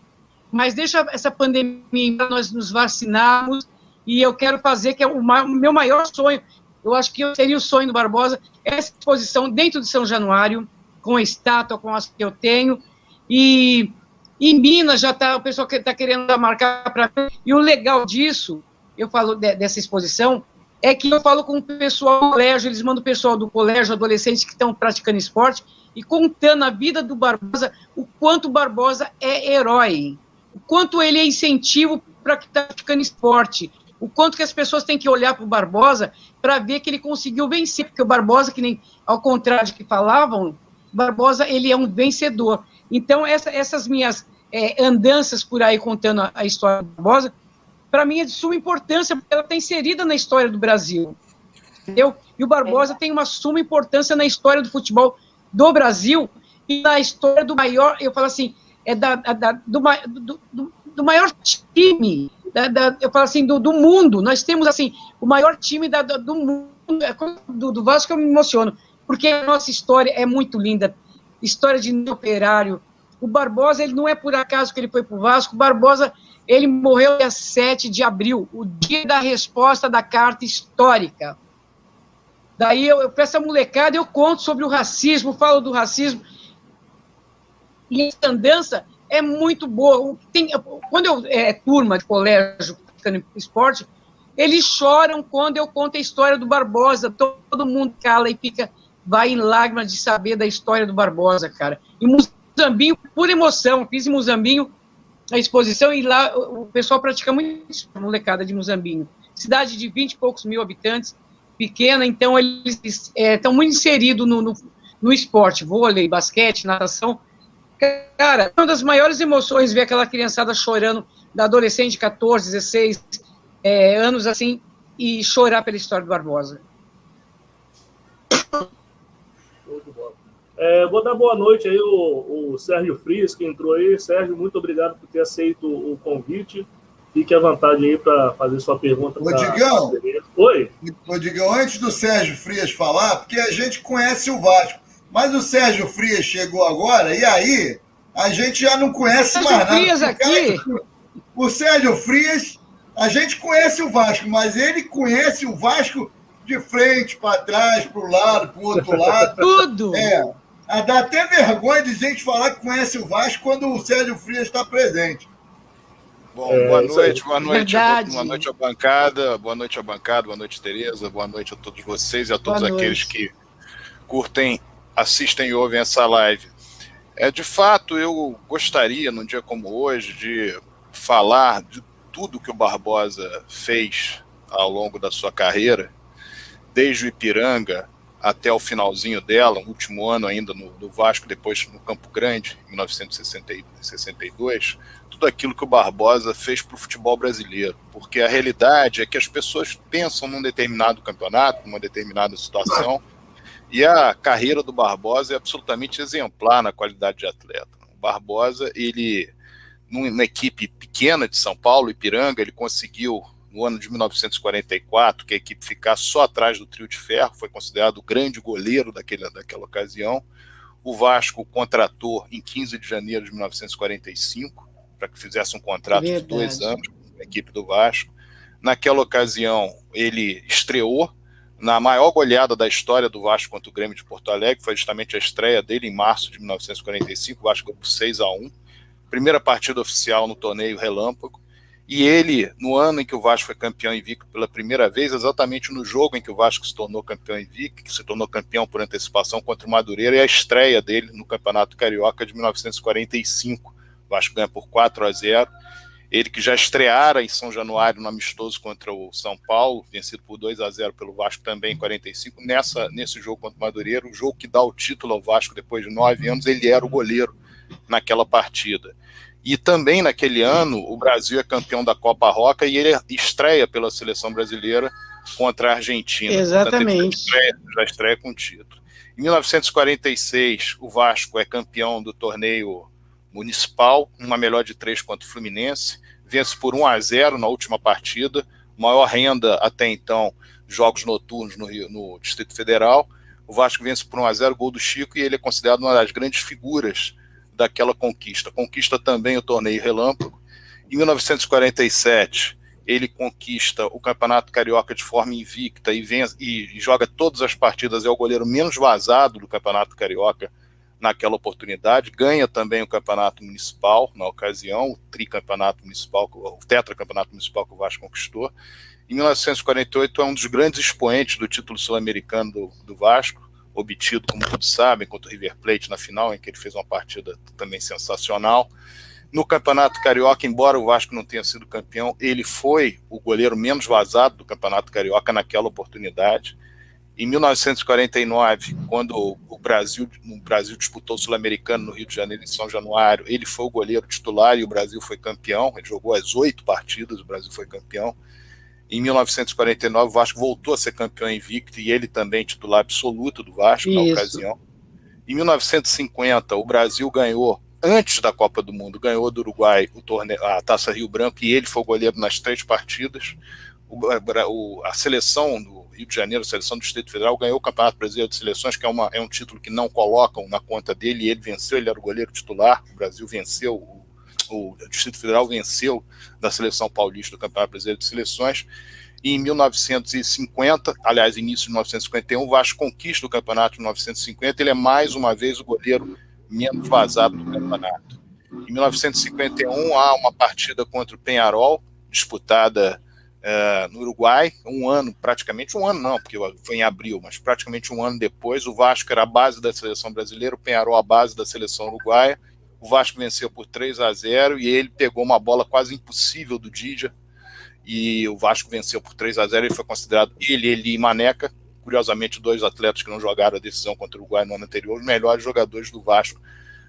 Mas deixa essa pandemia, nós nos vacinarmos, e eu quero fazer, que é o meu maior sonho. Eu acho que seria o sonho do Barbosa, essa exposição dentro de São Januário, com a estátua, com as que eu tenho, e em Minas já está, o pessoal que está querendo marcar para mim, e o legal disso, eu falo dessa exposição, é que eu falo com o pessoal do colégio, eles mandam o pessoal do colégio, adolescentes que estão praticando esporte, e contando a vida do Barbosa, o quanto o Barbosa é herói, o quanto ele é incentivo para quem está praticando esporte, o quanto que as pessoas têm que olhar para o Barbosa para ver que ele conseguiu vencer, porque o Barbosa, que nem ao contrário de que falavam, o Barbosa, ele é um vencedor. Então, essas minhas andanças por aí contando a história do Barbosa, para mim é de suma importância, porque ela está inserida na história do Brasil, entendeu? E o Barbosa tem uma suma importância na história do futebol do Brasil e na história do maior, eu falo assim, do maior time, eu falo assim, do mundo. Nós temos, assim, o maior time do mundo, do Vasco, eu me emociono, porque a nossa história é muito linda, história de operário. O Barbosa, ele não é por acaso que ele foi para o Vasco, o Barbosa, ele morreu dia 7 de abril, o dia da resposta da carta histórica. Daí, para essa molecada, eu conto sobre o racismo, falo do racismo, e essa andança é muito boa. Quando turma de colégio, praticando esporte, eles choram quando eu conto a história do Barbosa, todo mundo cala e vai em lágrimas de saber da história do Barbosa, cara. E Muzambinho, por emoção, fiz em Muzambinho a exposição, e lá o pessoal pratica muito isso, a molecada de Muzambinho. Cidade de 20 e poucos mil habitantes, pequena, então eles estão muito inseridos no esporte, vôlei, basquete, natação. Cara, uma das maiores emoções ver aquela criançada chorando, da adolescente de 14, 16 anos, assim, e chorar pela história do Barbosa. Show de bola. Vou dar boa noite aí o Sérgio Frias, que entrou aí. Sérgio, muito obrigado por ter aceito o convite. Fique à vontade aí para fazer sua pergunta. Ô, Digão, oi? Ô, Digão, antes do Sérgio Frias falar, porque a gente conhece o Vasco, mas o Sérgio Frias chegou agora, e aí a gente já não conhece mais nada. Frias aqui. O Sérgio Frias, a gente conhece o Vasco, mas ele conhece o Vasco de frente, para trás, para o lado, para o outro lado. Tudo! Dá até vergonha de gente falar que conhece o Vasco quando o Sérgio Frias está presente. Bom, boa noite à bancada, boa noite, Tereza, boa noite a todos vocês e a todos aqueles que curtem, assistem e ouvem essa live. De fato, eu gostaria, num dia como hoje, de falar de tudo que o Barbosa fez ao longo da sua carreira, desde o Ipiranga até o finalzinho dela, o último ano ainda no Vasco, depois no Campo Grande, em 1962, tudo aquilo que o Barbosa fez para o futebol brasileiro, porque a realidade é que as pessoas pensam num determinado campeonato, numa determinada situação, e a carreira do Barbosa é absolutamente exemplar na qualidade de atleta. O Barbosa, ele, numa equipe pequena de São Paulo, Ipiranga, ele conseguiu, no ano de 1944, que a equipe ficasse só atrás do Trio de Ferro, foi considerado o grande goleiro daquela ocasião. O Vasco o contratou em 15 de janeiro de 1945, para que fizesse um contrato de 2 anos com a equipe do Vasco. Naquela ocasião, ele estreou na maior goleada da história do Vasco contra o Grêmio de Porto Alegre, foi justamente a estreia dele em março de 1945, o Vasco por 6-1, primeira partida oficial no torneio Relâmpago, e ele, no ano em que o Vasco foi campeão invicto pela primeira vez, exatamente no jogo em que o Vasco se tornou campeão invicto, que se tornou campeão por antecipação contra o Madureira, e a estreia dele no Campeonato Carioca de 1945, o Vasco ganha por 4-0, ele que já estreara em São Januário no amistoso contra o São Paulo, vencido por 2-0 pelo Vasco também em 45, nesse jogo contra o Madureira, o jogo que dá o título ao Vasco depois de 9 anos, ele era o goleiro naquela partida. E também naquele ano, o Brasil é campeão da Copa Roca e ele estreia pela seleção brasileira contra a Argentina. Exatamente. Portanto, já estreia com título. Em 1946, o Vasco é campeão do torneio municipal, uma melhor de 3 contra o Fluminense, vence por 1-0 na última partida, maior renda até então, jogos noturnos no Distrito Federal. O Vasco vence por 1-0, gol do Chico, e ele é considerado uma das grandes figuras daquela conquista. Conquista também o torneio Relâmpago. Em 1947, ele conquista o Campeonato Carioca de forma invicta e joga todas as partidas, é o goleiro menos vazado do Campeonato Carioca naquela oportunidade, ganha também o Campeonato Municipal na ocasião, o tricampeonato municipal, o tetracampeonato municipal que o Vasco conquistou, Em 1948 é um dos grandes expoentes do título sul-americano do Vasco, obtido, como todos sabem, contra o River Plate na final, em que ele fez uma partida também sensacional. No Campeonato Carioca, embora o Vasco não tenha sido campeão, ele foi o goleiro menos vazado do Campeonato Carioca naquela oportunidade. Em 1949, quando o Brasil disputou o Sul-Americano no Rio de Janeiro, em São Januário, ele foi o goleiro titular e o Brasil foi campeão. Ele jogou as 8 partidas, o Brasil foi campeão. Em 1949, o Vasco voltou a ser campeão invicto e ele também titular absoluto do Vasco na ocasião. Em 1950, o Brasil ganhou, antes da Copa do Mundo, ganhou do Uruguai a Taça Rio Branco e ele foi o goleiro nas 3 partidas. A seleção do Rio de Janeiro, a seleção do Distrito Federal, ganhou o Campeonato Brasileiro de Seleções, que é um título que não colocam na conta dele, e ele venceu, ele era o goleiro titular. O Brasil venceu, o Distrito Federal venceu da seleção paulista do Campeonato Brasileiro de Seleções. E em 1950, aliás, início de 1951, o Vasco conquista o campeonato de 1950, ele é mais uma vez o goleiro menos vazado do campeonato. Em 1951, há uma partida contra o Peñarol, disputada no Uruguai, praticamente um ano não, porque foi em abril, mas praticamente um ano depois. O Vasco era a base da seleção brasileira, o Peñarol a base da seleção uruguaia. O Vasco venceu por 3-0 e ele pegou uma bola quase impossível do Dija, e o Vasco venceu por 3-0. Ele foi considerado, ele e Maneca, curiosamente 2 atletas que não jogaram a decisão contra o Uruguai no ano anterior, os melhores jogadores do Vasco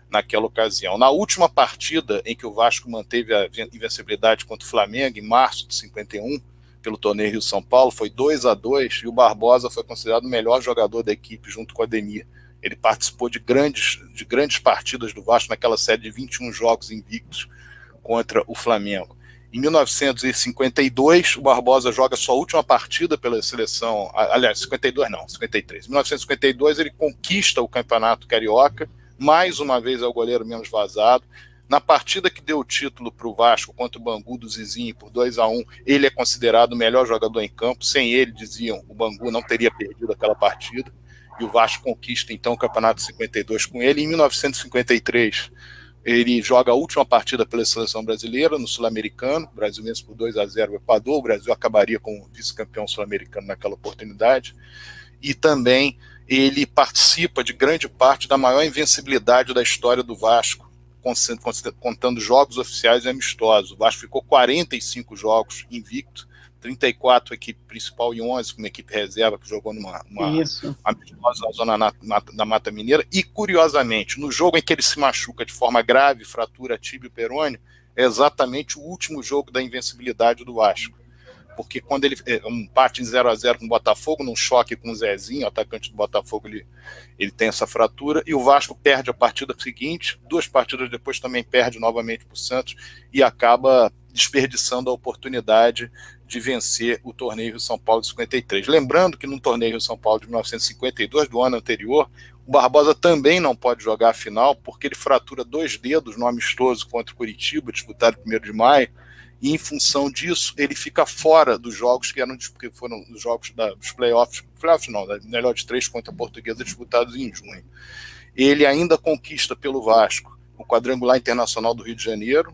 naquela ocasião. Na última partida em que o Vasco manteve a invencibilidade contra o Flamengo, em março de 51, pelo torneio Rio-São Paulo, foi 2-2, e o Barbosa foi considerado o melhor jogador da equipe, junto com o Ademir. Ele participou de grandes partidas do Vasco naquela série de 21 jogos invictos contra o Flamengo. Em 1952, o Barbosa joga sua última partida pela seleção, aliás, 53. Em 1952, ele conquista o Campeonato Carioca, mais uma vez é o goleiro menos vazado. Na partida que deu o título para o Vasco contra o Bangu do Zizinho por 2-1, ele é considerado o melhor jogador em campo. Sem ele, diziam, o Bangu não teria perdido aquela partida. E o Vasco conquista, então, o Campeonato 52 com ele. Em 1953, ele joga a última partida pela seleção brasileira no Sul-Americano. O Brasil vence por 2-0 o Equador. O Brasil acabaria como vice-campeão sul-americano naquela oportunidade. E também ele participa de grande parte da maior invencibilidade da história do Vasco, contando jogos oficiais e amistosos. O Vasco ficou 45 jogos invicto, 34 a equipe principal e 11 como equipe reserva, que jogou numa amistosa na zona da Mata Mineira. E, curiosamente, no jogo em que ele se machuca de forma grave, fratura tíbio perônio, é exatamente o último jogo da invencibilidade do Vasco. Porque quando ele empate em 0-0 com o Botafogo, num choque com o Zezinho, o atacante do Botafogo, ele tem essa fratura, e o Vasco perde a partida seguinte, 2 partidas depois também perde novamente para o Santos, e acaba desperdiçando a oportunidade de vencer o torneio Rio São Paulo de 53. Lembrando que no torneio Rio São Paulo de 1952, do ano anterior, o Barbosa também não pode jogar a final, porque ele fratura 2 dedos no amistoso contra o Curitiba, disputado no 1º de maio, e em função disso, ele fica fora dos jogos que foram os jogos dos playoffs não, da melhor de 3 contra a Portuguesa, disputados em junho. Ele ainda conquista pelo Vasco o quadrangular internacional do Rio de Janeiro,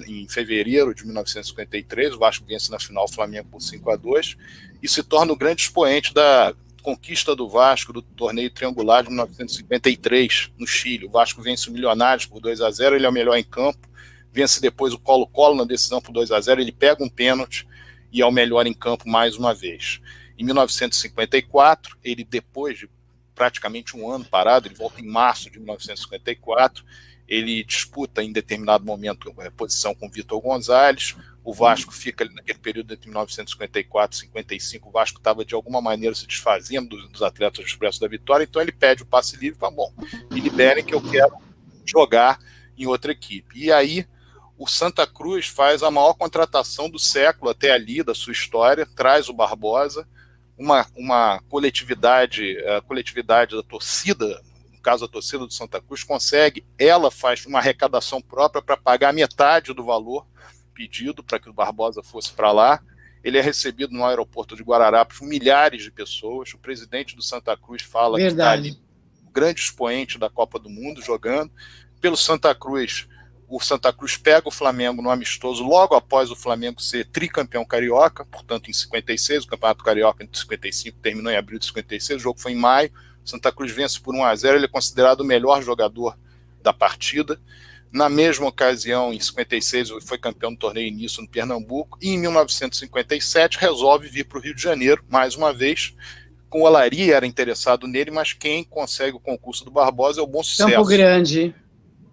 em fevereiro de 1953, o Vasco vence na final o Flamengo por 5-2, e se torna o grande expoente da conquista do Vasco do torneio triangular de 1953, no Chile. O Vasco vence o Milionários por 2-0, ele é o melhor em campo, vence depois o Colo-Colo na decisão por 2-0, ele pega um pênalti e é o melhor em campo mais uma vez. Em 1954, ele, depois de praticamente um ano parado, ele volta em março de 1954, ele disputa em determinado momento a posição com Vitor Gonzalez. O Vasco fica ali naquele período entre 1954 e 55, o Vasco estava de alguma maneira se desfazendo dos atletas do Expresso da Vitória, então ele pede o passe livre, tá bom, me liberem que eu quero jogar em outra equipe. E aí o Santa Cruz faz a maior contratação do século até ali, da sua história, traz o Barbosa, uma coletividade, a coletividade da torcida, no caso a torcida do Santa Cruz, ela faz uma arrecadação própria para pagar metade do valor pedido para que o Barbosa fosse para lá. Ele é recebido no aeroporto de Guararapes por milhares de pessoas. O presidente do Santa Cruz fala Verdade. que está ali, o grande expoente da Copa do Mundo, jogando. Pelo Santa Cruz, o Santa Cruz pega o Flamengo no amistoso logo após o Flamengo ser tricampeão carioca, portanto em 56, o Campeonato Carioca de 55 terminou em abril de 56, o jogo foi em maio, Santa Cruz vence por 1-0, ele é considerado o melhor jogador da partida. Na mesma ocasião, em 56, foi campeão do torneio Início no Pernambuco, e em 1957 resolve vir para o Rio de Janeiro, mais uma vez, com o Olaria era interessado nele, mas quem consegue o concurso do Barbosa é o Bom Sucesso. Campo Grande.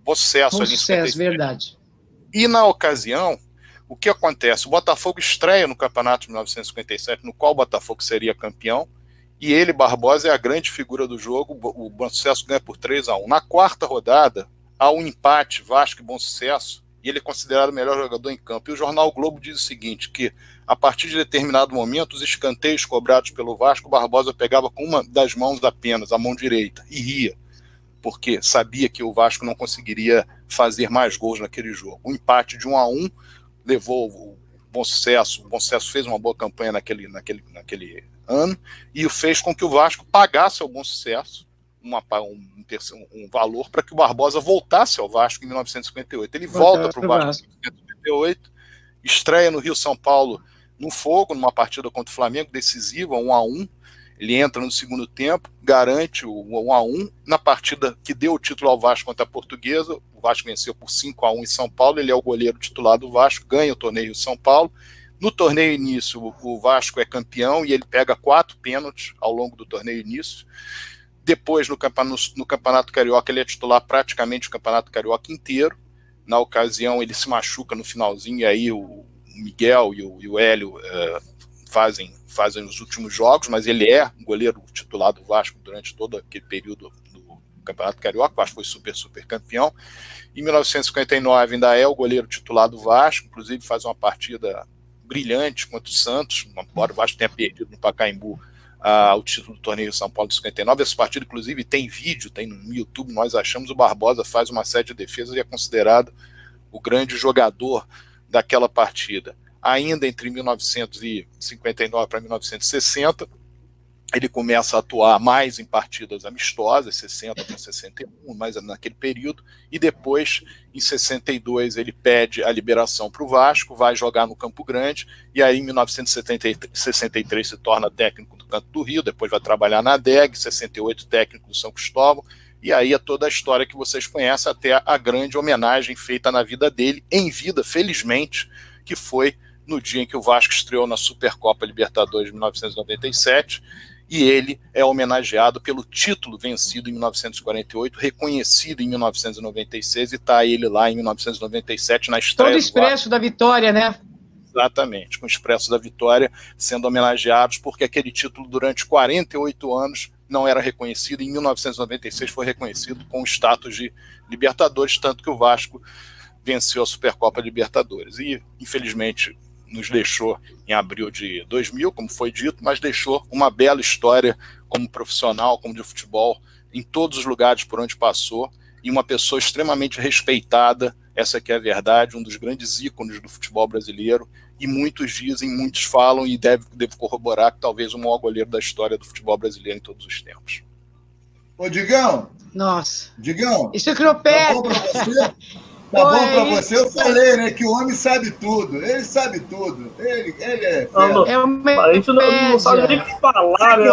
Bom Sucesso, Bom ali em Sucesso, 57. verdade. E na ocasião, o que acontece? O Botafogo estreia no campeonato de 1957, no qual o Botafogo seria campeão, e ele, Barbosa, é a grande figura do jogo, o Bom Sucesso ganha por 3-1. Na quarta rodada, há um empate, Vasco e Bom Sucesso, e ele é considerado o melhor jogador em campo. E o jornal o Globo diz o seguinte, que a partir de determinado momento, os escanteios cobrados pelo Vasco, Barbosa pegava com uma das mãos apenas, a mão direita, e ria, porque sabia que o Vasco não conseguiria fazer mais gols naquele jogo. O empate de 1-1 levou o Bom Sucesso fez uma boa campanha naquele ano, e fez com que o Vasco pagasse ao Bom Sucesso um valor para que o Barbosa voltasse ao Vasco em 1958. Ele volta para o Vasco em 1958, estreia no Rio São Paulo no Fogo, numa partida contra o Flamengo, decisiva, 1-1. Ele entra no segundo tempo, garante o 1-1. Na partida que deu o título ao Vasco contra a Portuguesa, o Vasco venceu por 5-1 em São Paulo, ele é o goleiro titular do Vasco, ganha o torneio São Paulo. No torneio início, o Vasco é campeão e ele pega 4 pênaltis ao longo do torneio início. Depois, no Campeonato Carioca, ele é titular praticamente o Campeonato Carioca inteiro. Na ocasião, ele se machuca no finalzinho, e aí o Miguel e o Hélio fazem os últimos jogos, mas ele é goleiro titular do Vasco durante todo aquele período do Campeonato Carioca. O Vasco foi super campeão. Em 1959, ainda é o goleiro titular do Vasco, inclusive faz uma partida brilhante contra o Santos, embora o Vasco tenha perdido no Pacaembu o título do torneio São Paulo de 59. Essa partida, inclusive, tem vídeo, tem no YouTube, nós achamos. O Barbosa faz uma série de defesas e é considerado o grande jogador daquela partida. Ainda entre 1959 para 1960, ele começa a atuar mais em partidas amistosas, 60 para 61, mais naquele período, e depois, em 62, ele pede a liberação para o Vasco, vai jogar no Campo Grande, e aí em 1963 se torna técnico do Canto do Rio, depois vai trabalhar na ADEG, 68 técnico do São Cristóvão, e aí é toda a história que vocês conhecem, até a grande homenagem feita na vida dele, em vida, felizmente, que foi no dia em que o Vasco estreou na Supercopa Libertadores de 1997, e ele é homenageado pelo título vencido em 1948, reconhecido em 1996, e está ele lá em 1997 na estreia. Todo o Expresso da Vitória, né? Exatamente, com o Expresso da Vitória sendo homenageados, porque aquele título durante 48 anos não era reconhecido, e em 1996 foi reconhecido com o status de Libertadores, tanto que o Vasco venceu a Supercopa Libertadores. E, infelizmente, nos deixou em abril de 2000, como foi dito, mas deixou uma bela história como profissional, como de futebol, em todos os lugares por onde passou, e uma pessoa extremamente respeitada, essa que é a verdade, um dos grandes ícones do futebol brasileiro, e muitos dizem, muitos falam, e devo corroborar que talvez o maior goleiro da história do futebol brasileiro em todos os tempos. Ô, Digão! Nossa! Digão! Enciclopédia! Tá bom pra você? Tá bom pra você? Eu falei, né, que o homem sabe tudo. Ele sabe tudo. Ele é... A gente não sabe nem o que falar, né?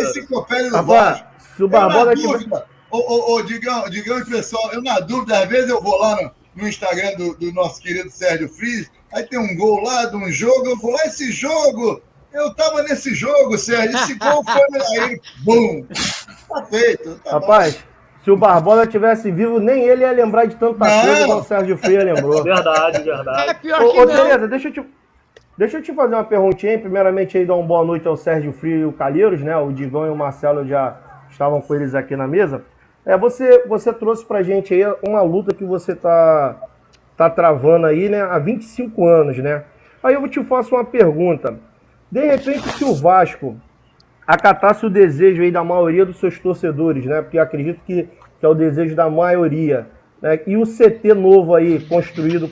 Enciclopédia do Vasco. Se o Barbosa tiver... Ô, Digão e pessoal, eu na dúvida, às vezes eu vou lá no Instagram do nosso querido Sérgio Friis, aí tem um gol lá de um jogo, eu vou lá, esse jogo, eu tava nesse jogo, Sérgio, esse gol foi... Aí, bum! Tá feito. Tá Rapaz... Bom. Se o Barbosa tivesse vivo, nem ele ia lembrar de tanta coisa como o Sérgio Freire lembrou. Verdade. É pior que não. Tereza, deixa eu te fazer uma perguntinha, hein? Primeiramente, aí dar uma boa noite ao Sérgio Freire e o Calheiros, né? O Digão e o Marcelo já estavam com eles aqui na mesa. Você trouxe pra gente aí uma luta que você tá travando aí, né? Há 25 anos, né? Aí eu te faço uma pergunta. De repente, se o Vasco acatasse o desejo aí da maioria dos seus torcedores, né? Porque acredito que é o desejo da maioria, né? E o CT novo aí, construído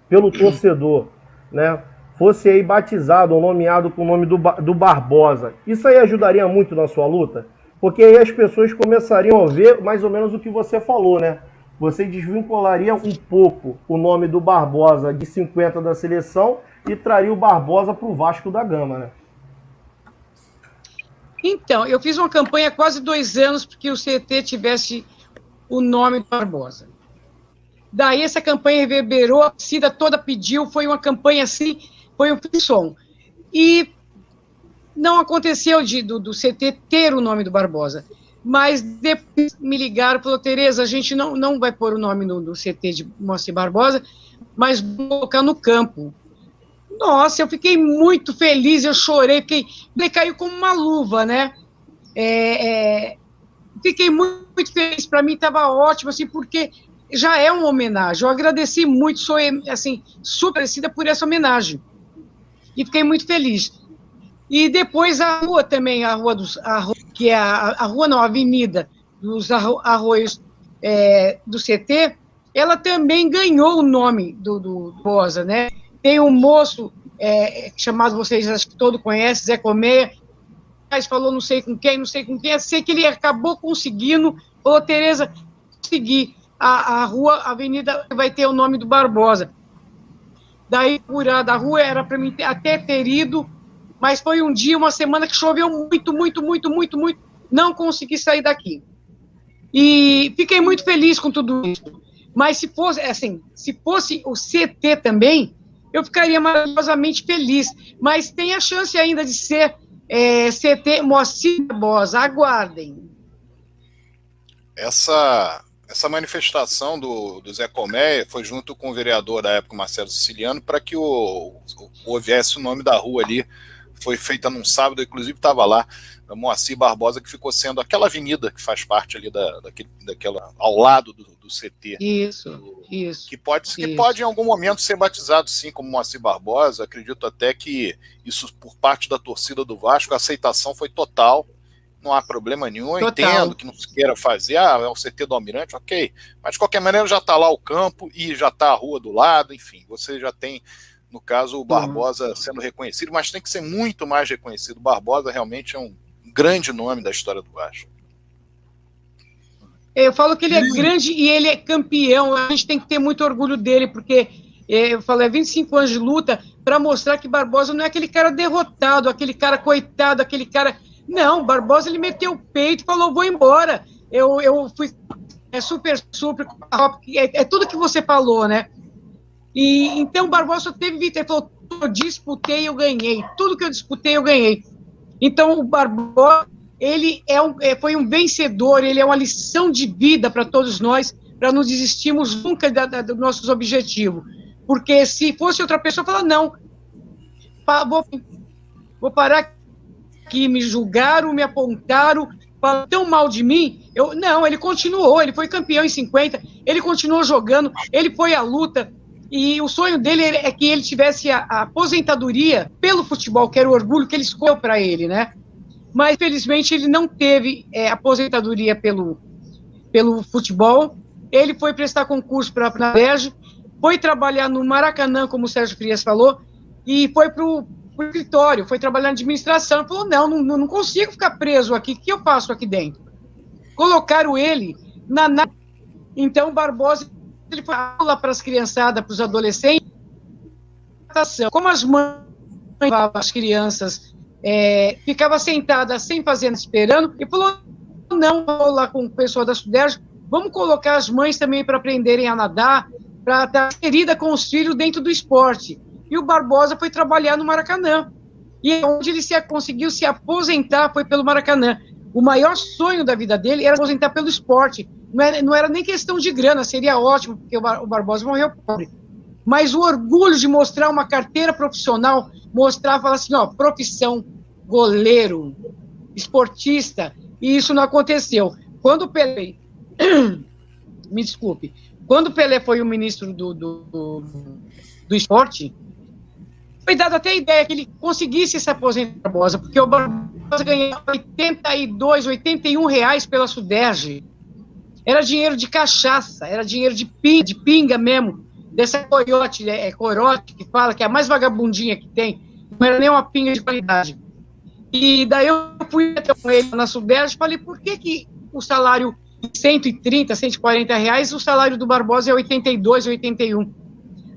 pelo torcedor, né? Fosse aí batizado ou nomeado com o nome do Barbosa. Isso aí ajudaria muito na sua luta? Porque aí as pessoas começariam a ver mais ou menos o que você falou, né? você desvincularia um pouco o nome do Barbosa de 50 da seleção e traria o Barbosa para o Vasco da Gama, né? Então, eu fiz uma campanha há quase 2 anos para que o CT tivesse o nome do Barbosa. Daí essa campanha reverberou, a torcida toda pediu, foi uma campanha assim, foi um frisson. E não aconteceu do CT ter o nome do Barbosa. Mas depois me ligaram e falaram, Tereza, a gente não vai pôr o nome do CT de Moacir Barbosa, mas vamos colocar no campo. Nossa, eu fiquei muito feliz, eu chorei, caiu como uma luva, né? Fiquei muito feliz, para mim estava ótimo, assim, porque já é uma homenagem. Eu agradeci muito, sou, assim, super agradecida por essa homenagem. E fiquei muito feliz. E depois a rua também, a avenida dos Arroios do CT, ela também ganhou o nome do Bosa, né? Tem um moço chamado, vocês acho que todos conhecem, Zé Colmeia, mas falou não sei com quem, sei que ele acabou conseguindo, falou, Tereza, consegui, a avenida vai ter o nome do Barbosa. Daí, por da rua, era para mim até ter ido, mas foi um dia, uma semana que choveu muito, não consegui sair daqui. E fiquei muito feliz com tudo isso. Mas se fosse o CT também, eu ficaria maravilhosamente feliz. Mas tem a chance ainda de ser CT Moacir Barbosa. Aguardem. Essa manifestação do Zé Colmeia foi junto com o vereador da época, Marcelo Siciliano, para que houvesse o nome da rua ali. Foi feita num sábado, inclusive estava lá, a Moacir Barbosa, que ficou sendo aquela avenida que faz parte ali daquela, ao lado do CT. Isso. Que pode em algum momento ser batizado sim como Moacir Barbosa. Acredito até que isso, por parte da torcida do Vasco, a aceitação foi total, não há problema nenhum. Eu entendo que não se queira fazer, é o CT do Almirante, ok, mas de qualquer maneira já está lá o campo e já está a rua do lado, enfim, você já tem, no caso, o Barbosa sendo reconhecido, mas tem que ser muito mais reconhecido. O Barbosa realmente é um grande nome da história do Vasco. Eu falo que ele é grande e ele é campeão, a gente tem que ter muito orgulho dele, porque eu falo, 25 anos de luta para mostrar que Barbosa não é aquele cara derrotado, aquele cara coitado, aquele cara... Não, Barbosa, ele meteu o peito e falou, vou embora. Eu fui super, é tudo que você falou, né? E então o Barbosa teve vitória, ele falou, eu disputei, eu ganhei, tudo que eu disputei, eu ganhei. Então o Barbosa, ele foi um vencedor, ele é uma lição de vida para todos nós, para não desistirmos nunca dos nossos objetivos. Porque se fosse outra pessoa, falar, não, vou parar aqui, me julgaram, me apontaram, falaram tão mal de mim, não, ele continuou, ele foi campeão em 50, ele continuou jogando, ele foi à luta, e o sonho dele é que ele tivesse a aposentadoria pelo futebol, que era o orgulho que ele escolheu para ele, né? Mas, felizmente, ele não teve aposentadoria pelo futebol. Ele foi prestar concurso para a UERJ, foi trabalhar no Maracanã, como o Sérgio Frias falou, e foi para o escritório, foi trabalhar na administração. Falou, não consigo ficar preso aqui, o que eu faço aqui dentro? Colocaram ele na... Então, o Barbosa, ele foi aula para as criançadas, para os adolescentes, como as mães as crianças ficava sentada sem fazer nada, esperando, e falou, não, vou lá com o pessoal da SUDERJ, vamos colocar as mães também para aprenderem a nadar, para estar querida com os filhos dentro do esporte. E o Barbosa foi trabalhar no Maracanã, e onde ele conseguiu se aposentar foi pelo Maracanã. O maior sonho da vida dele era aposentar pelo esporte, não era nem questão de grana, seria ótimo, porque o Barbosa morreu pobre. Mas o orgulho de mostrar uma carteira profissional, falar assim, profissão, goleiro, esportista, e isso não aconteceu. Quando o Pelé, me desculpe, quando o Pelé foi o ministro do esporte, foi dado até a ideia que ele conseguisse se aposentar, Barbosa, porque o Barbosa ganhava 82, 81 reais pela SUDERJ. Era dinheiro de cachaça, era dinheiro de pinga mesmo, dessa corote que fala, que é a mais vagabundinha que tem, não era nem uma pinga de qualidade. E daí eu fui até com ele na SUDERJ e falei, por que o salário 130, 140 reais, o salário do Barbosa é 82, 81.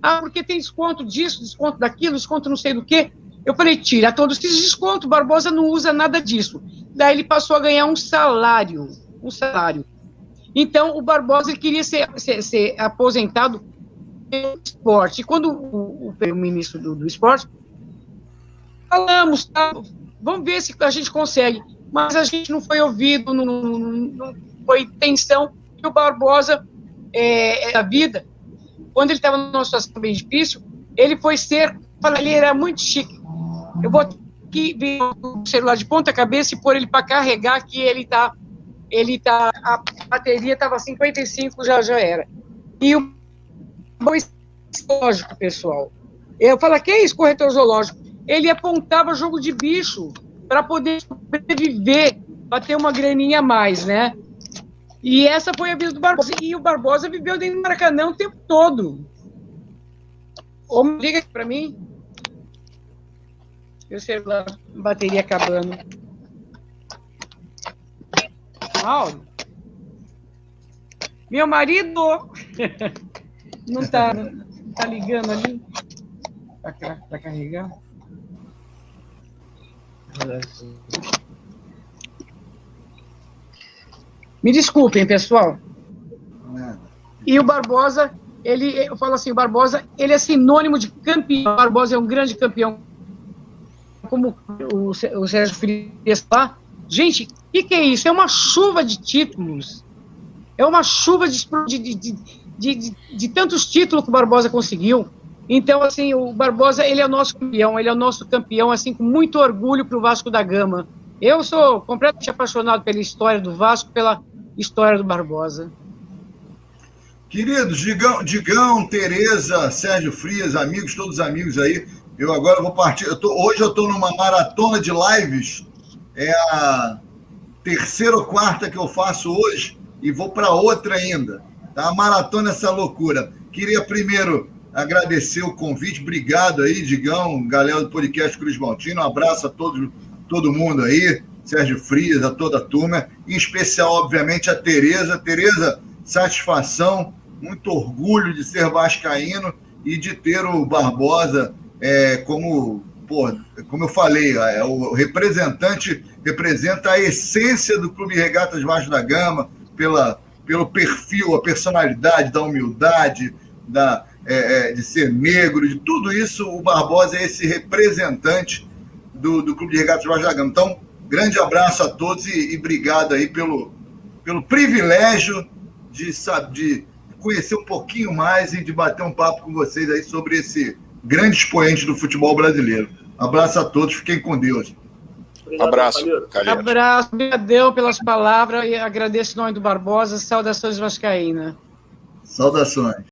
Ah, porque tem desconto disso, desconto daquilo, desconto não sei do quê. Eu falei, tira todos esses descontos, o Barbosa não usa nada disso. Daí ele passou a ganhar um salário. Então, o Barbosa ele queria ser aposentado pelo esporte. E quando o ministro do esporte, falamos, tá, vamos ver se a gente consegue. Mas a gente não foi ouvido, não foi intenção que o Barbosa, a vida, quando ele estava numa situação bem difícil, ele foi ele era muito chique. Eu vou aqui ver o celular de ponta cabeça e pôr ele para carregar, que a bateria estava 55, já era. E o zoológico, pessoal. Eu falo, que é isso, corretor zoológico? Ele apontava jogo de bicho para poder sobreviver, para ter uma graninha a mais, né? E essa foi a vida do Barbosa. E o Barbosa viveu dentro do Maracanã o tempo todo. Liga aqui para mim. E o celular, bateria acabando. Mauro? Meu marido não tá ligando ali para carregar? Me desculpem, pessoal. E o Barbosa, eu falo assim, o Barbosa, ele é sinônimo de campeão. O Barbosa é um grande campeão. Como o Sérgio Frias lá. Gente, o que é isso? É uma chuva de títulos. É uma chuva de tantos títulos que o Barbosa conseguiu. Então, assim, o Barbosa, ele é o nosso campeão, assim, com muito orgulho para o Vasco da Gama. Eu sou completamente apaixonado pela história do Vasco, pela história do Barbosa. Queridos, Digão, Tereza, Sérgio Frias, amigos, todos amigos aí, eu agora vou partir. Hoje eu estou numa maratona de lives, é a terceira ou quarta que eu faço hoje, e vou para outra ainda. Tá? A maratona, essa loucura. Queria primeiro agradecer o convite, obrigado aí, Digão, galera do podcast Cruz Maltino, um abraço a todo mundo aí, Sérgio Frias, a toda a turma, em especial, obviamente, a Tereza. Tereza, satisfação, muito orgulho de ser vascaíno e de ter o Barbosa como eu falei, o representante representa a essência do Clube Regatas Vasco da Gama, pelo perfil, a personalidade, da humildade, de ser negro, de tudo isso, o Barbosa é esse representante do Clube de Regatas Vasco da Gama. Então, grande abraço a todos e obrigado aí pelo privilégio de conhecer um pouquinho mais e de bater um papo com vocês aí sobre esse grande expoente do futebol brasileiro. Abraço a todos, fiquem com Deus. Obrigado, abraço, Calheiro. Abraço, obrigadão pelas palavras e agradeço o nome do Barbosa. Saudações vascaína. Saudações.